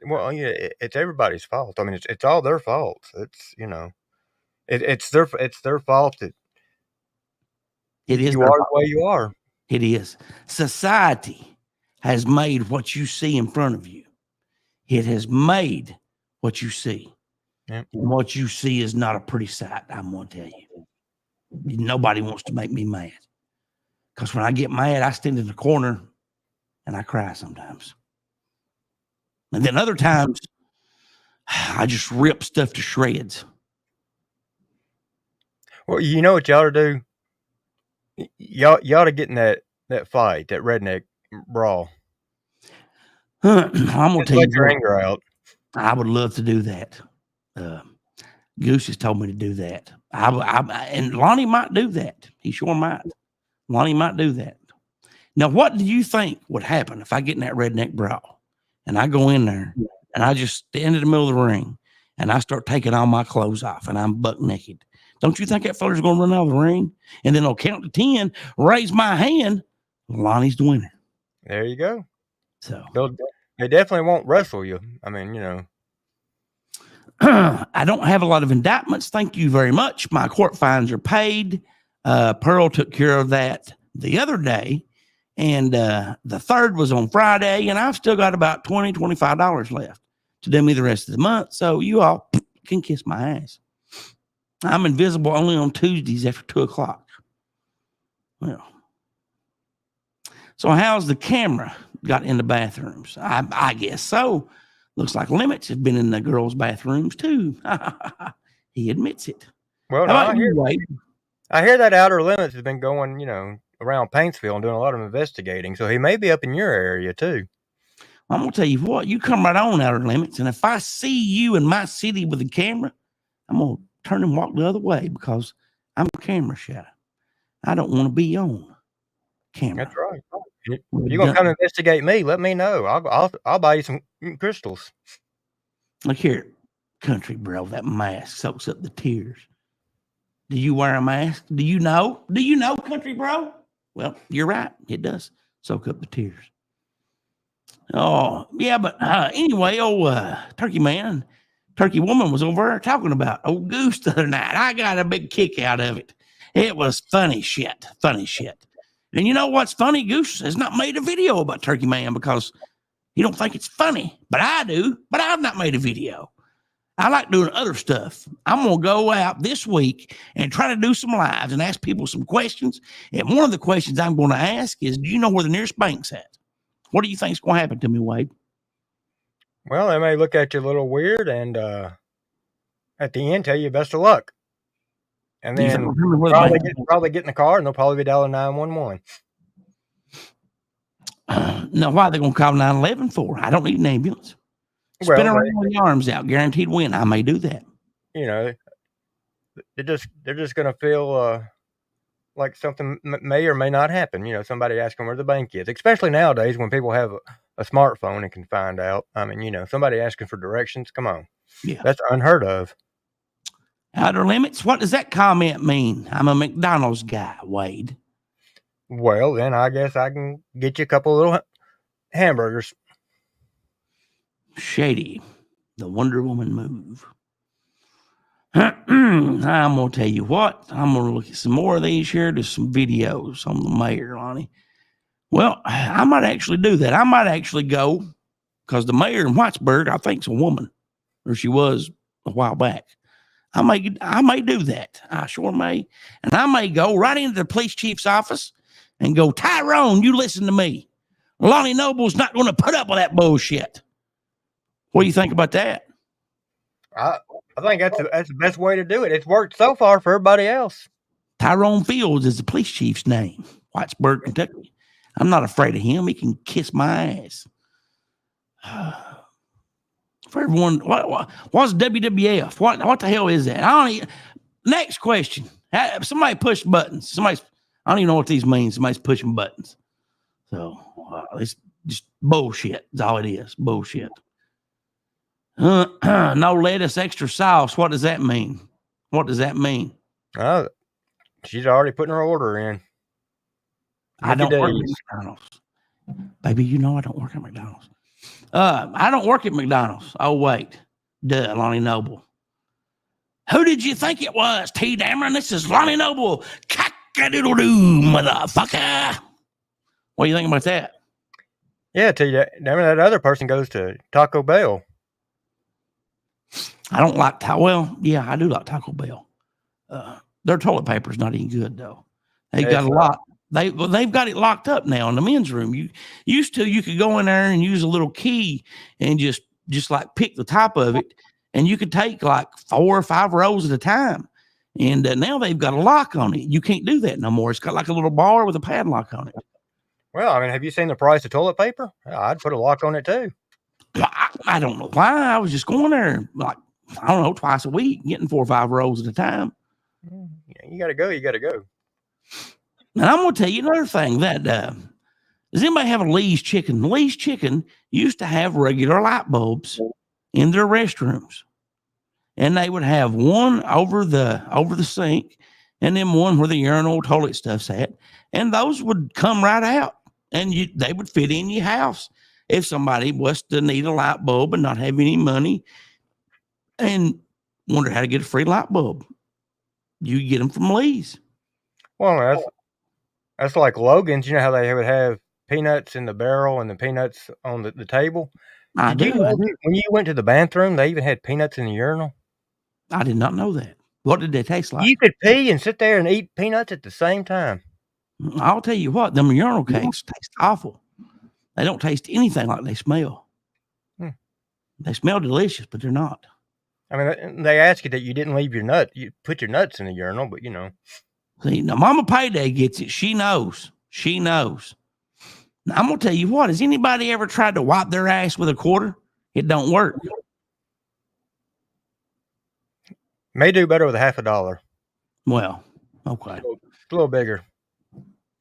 Well, yeah, it's everybody's fault. I mean, it's all their fault. It's, you know, it's their fault that it is you are the way you are. It is. Society has made what you see in front of you. It has made what you see. Yep. And what you see is not a pretty sight, I'm going to tell you. Nobody wants to make me mad. Because when I get mad, I stand in the corner and I cry sometimes. And then other times, I just rip stuff to shreds. Well, you know what you ought to do? You ought to get in that fight, that redneck brawl. I'm going to tell you your anger out. I would love to do that. Goose has told me to do that. And Lonnie might do that. He sure might. Lonnie might do that. Now, what do you think would happen if I get in that redneck brawl and I go in there and I just stand in the middle of the ring and I start taking all my clothes off and I'm buck naked? Don't you think that feller's going to run out of the ring? And then I'll count to 10, raise my hand. Lonnie's the winner. There you go. So they definitely won't wrestle you. I mean, you know. I don't have a lot of indictments. Thank you very much. My court fines are paid. Pearl took care of that the other day. And the third was on Friday. And I've still got about $20, $25 left to do me the rest of the month. So you all can kiss my ass. I'm invisible only on Tuesdays after 2 o'clock. Well, so how's the camera got in the bathrooms? I guess so. Looks like Limits have been in the girls' bathrooms too. He admits it. Well, no, I hear that Outer Limits has been going, you know, around Paintsville and doing a lot of investigating. So he may be up in your area too. I'm gonna tell you what, you come right on, Outer Limits, and if I see you in my city with a camera, I'm gonna turn and walk the other way because I'm camera shy. I don't want to be on camera. That's right. You're gonna come investigate me? Let me know. I'll buy you some crystals. Look here, Country bro, that mask soaks up the tears. Do you wear a mask? Do you know? Do you know, country bro? Well, you're right. It does soak up the tears. Oh, yeah, but anyway, Turkey Man, Turkey Woman was over there talking about old Goose the other night. I got a big kick out of it. It was funny shit. And you know what's funny? Goose has not made a video about Turkey Man because he don't think it's funny. But I do. But I've not made a video. I like doing other stuff. I'm going to go out this week and try to do some lives and ask people some questions. And one of the questions I'm going to ask is, do you know where the nearest bank's at? What do you think is going to happen to me, Wade? Well, they may look at you a little weird and at the end tell you best of luck. And then probably get in the car and they'll probably be dialing 911. Now, why are they going to call 911 for? I don't need an ambulance. Spin around with the arms out, guaranteed win. I may do that. You know, they're just going to feel like something may or may not happen. You know, somebody asking where the bank is, especially nowadays when people have a smartphone and can find out. I mean, you know, somebody asking for directions. Come on. Yeah. That's unheard of. Outer limits? What does that comment mean? I'm a McDonald's guy, Wade. Well, then I guess I can get you a couple little hamburgers. Shady. The Wonder Woman move. I'm going to tell you what. I'm going to look at some more of these here. There's some videos on the mayor, Lonnie. Well, I might actually do that. I might actually go because the mayor in Whitesburg, I think, is a woman, or she was a while back. I may do that. I sure may. And I may go right into the police chief's office and go, Tyrone, you listen to me. Lonnie Noble's not going to put up with that bullshit. What do you think about that? I think that's the best way to do it. It's worked so far for everybody else. Tyrone Fields is the police chief's name, Whitesburg, Kentucky. I'm not afraid of him. He can kiss my ass. For everyone, what's WWF? What the hell is that? Next question. Somebody push buttons. I don't even know what these mean. Somebody's pushing buttons. So it's just bullshit. That's all it is. Bullshit. No lettuce, extra sauce. What does that mean? What does that mean? She's already putting her order in. I don't work at McDonald's. Baby, you know I don't work at McDonald's. I don't work at McDonald's. Oh, wait. Duh, Lonnie Noble. Who did you think it was, T. Dameron? This is Lonnie Noble. Cock-a-doodle-doo, motherfucker. What do you think about that? Yeah, T. Dameron, that other person goes to Taco Bell. I don't like well, yeah, I do like Taco Bell. Their toilet paper is not any good though. They've got a lot. They've got it locked up now in the men's room. You could go in there and use a little key and just like pick the top of it, and you could take like 4 or 5 rows at a time. And now they've got a lock on it. You can't do that no more. It's got like a little bar with a padlock on it. Well, I mean, have you seen the price of toilet paper? I'd put a lock on it too. I don't know why. I was just going there like, I don't know, twice a week, getting 4 or 5 rolls at a time. Yeah, you got to go. You got to go. And I'm going to tell you another thing that, does anybody have a Lee's Chicken? Lee's Chicken used to have regular light bulbs in their restrooms. And they would have one over the sink and then one where the urinal toilet stuff's at. And those would come right out and they would fit in your house. If somebody was to need a light bulb and not have any money and wonder how to get a free light bulb, you get them from Lee's. Well, that's like Logan's. You know how they would have peanuts in the barrel and the peanuts on the table? I do. When you went to the bathroom, they even had peanuts in the urinal? I did not know that. What did they taste like? You could pee and sit there and eat peanuts at the same time. I'll tell you what, them urinal cakes taste awful. They don't taste anything like they smell. They smell delicious, but they're not. I mean, they ask you that you didn't leave your nut. You put your nuts in the urinal, but you know. See, now Mama Payday gets it. She knows. She knows. Now, I'm going to tell you what. Has anybody ever tried to wipe their ass with a quarter? It don't work. May do better with $50. Well, okay. It's a little bigger.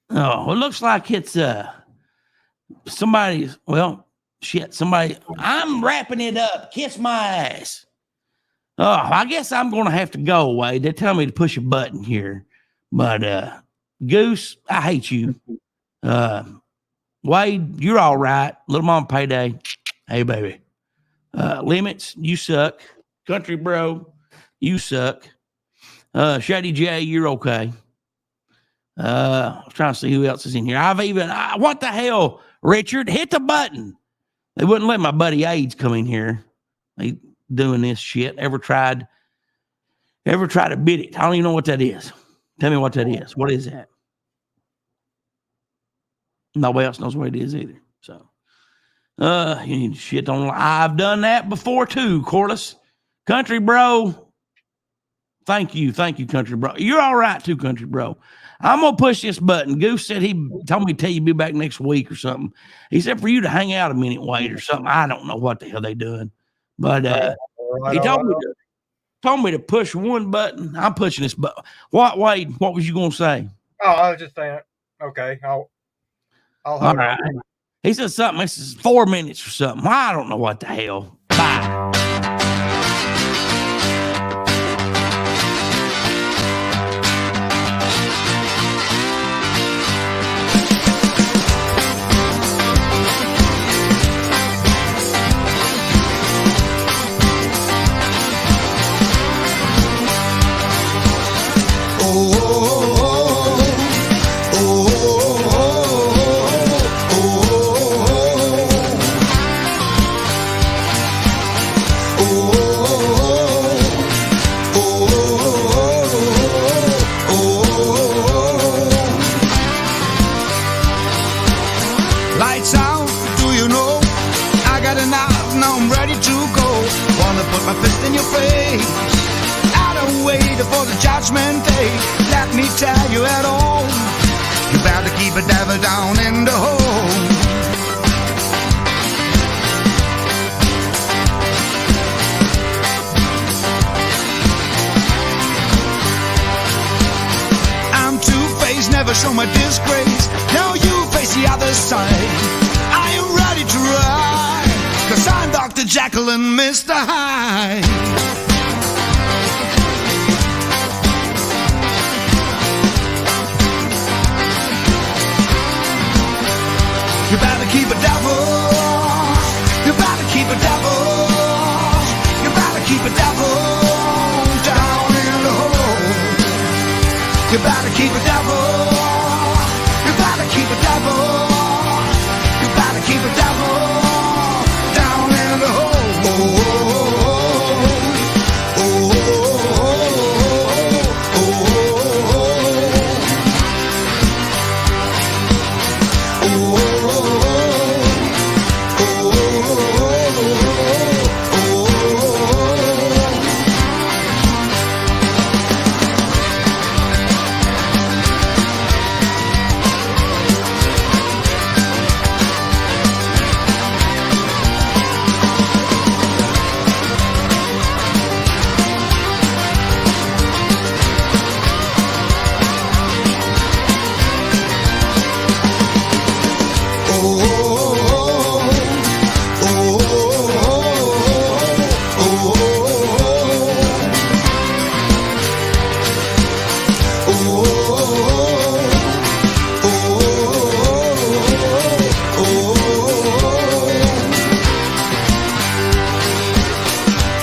Oh, it looks like it's somebody. I'm wrapping it up. Kiss my ass. Oh, I guess I'm going to have to go away. They tell me to push a button here. But, Goose, I hate you. Wade, you're all right. Little Mama Payday, hey, baby. Limits, you suck. Country Bro, you suck. Shady J, you're okay. I'm trying to see who else is in here. What the hell, Richard? Hit the button. They wouldn't let my buddy AIDS come in here. They doing this shit. Ever tried to bid it? I don't even know what that is. Tell me what that is. What is that? Nobody else knows what it is either. So, you need to shit on. I've done that before too, Corliss. Country Bro. Thank you, Country Bro. You're all right too, Country Bro. I'm gonna push this button. Goose said he told me to tell you be back next week or something. He said for you to hang out a minute, Wade, or something. I don't know what the hell they doing, but he told me to push one button. I'm pushing this button. What, Wade? What was you gonna say? Oh, I was just saying. Okay, I'll hold right. on. He said something. This is 4 minutes or something. I don't know what the hell. Bye. Lights out, do you know? I got an out, now I'm ready to go. Wanna put my fist in your face. I don't wait for the judgment day. Let me tell you at all. You better keep a devil down in the hole. I'm two-faced, never show my disgrace. Now you face the other side. I am ready to ride, 'cause I'm Dr. Jekyll and Mr. Hyde. You better keep a devil. You better keep a devil. You better keep a devil down in the hole. You better keep a devil. You better keep a devil. You better keep a devil down in the hole. Oh, oh, oh, oh,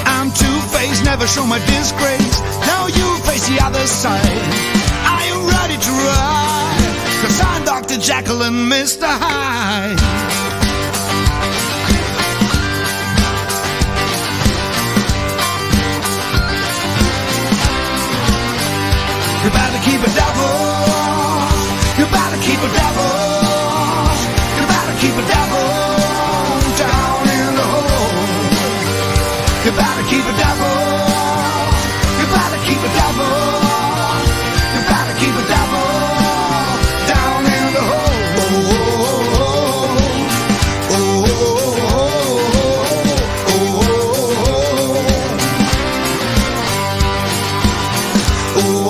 I'm two-faced, never show my disgrace. Now you face the other side. I am ready to ride, 'cause I'm Dr. Jekyll and Mr. Hyde. You better keep a devil. You better keep a devil. You better keep a devil down in the hole. You better keep a devil. You better keep a devil. You better keep a devil down in the hole. Oh, oh, oh, oh, oh, oh, oh.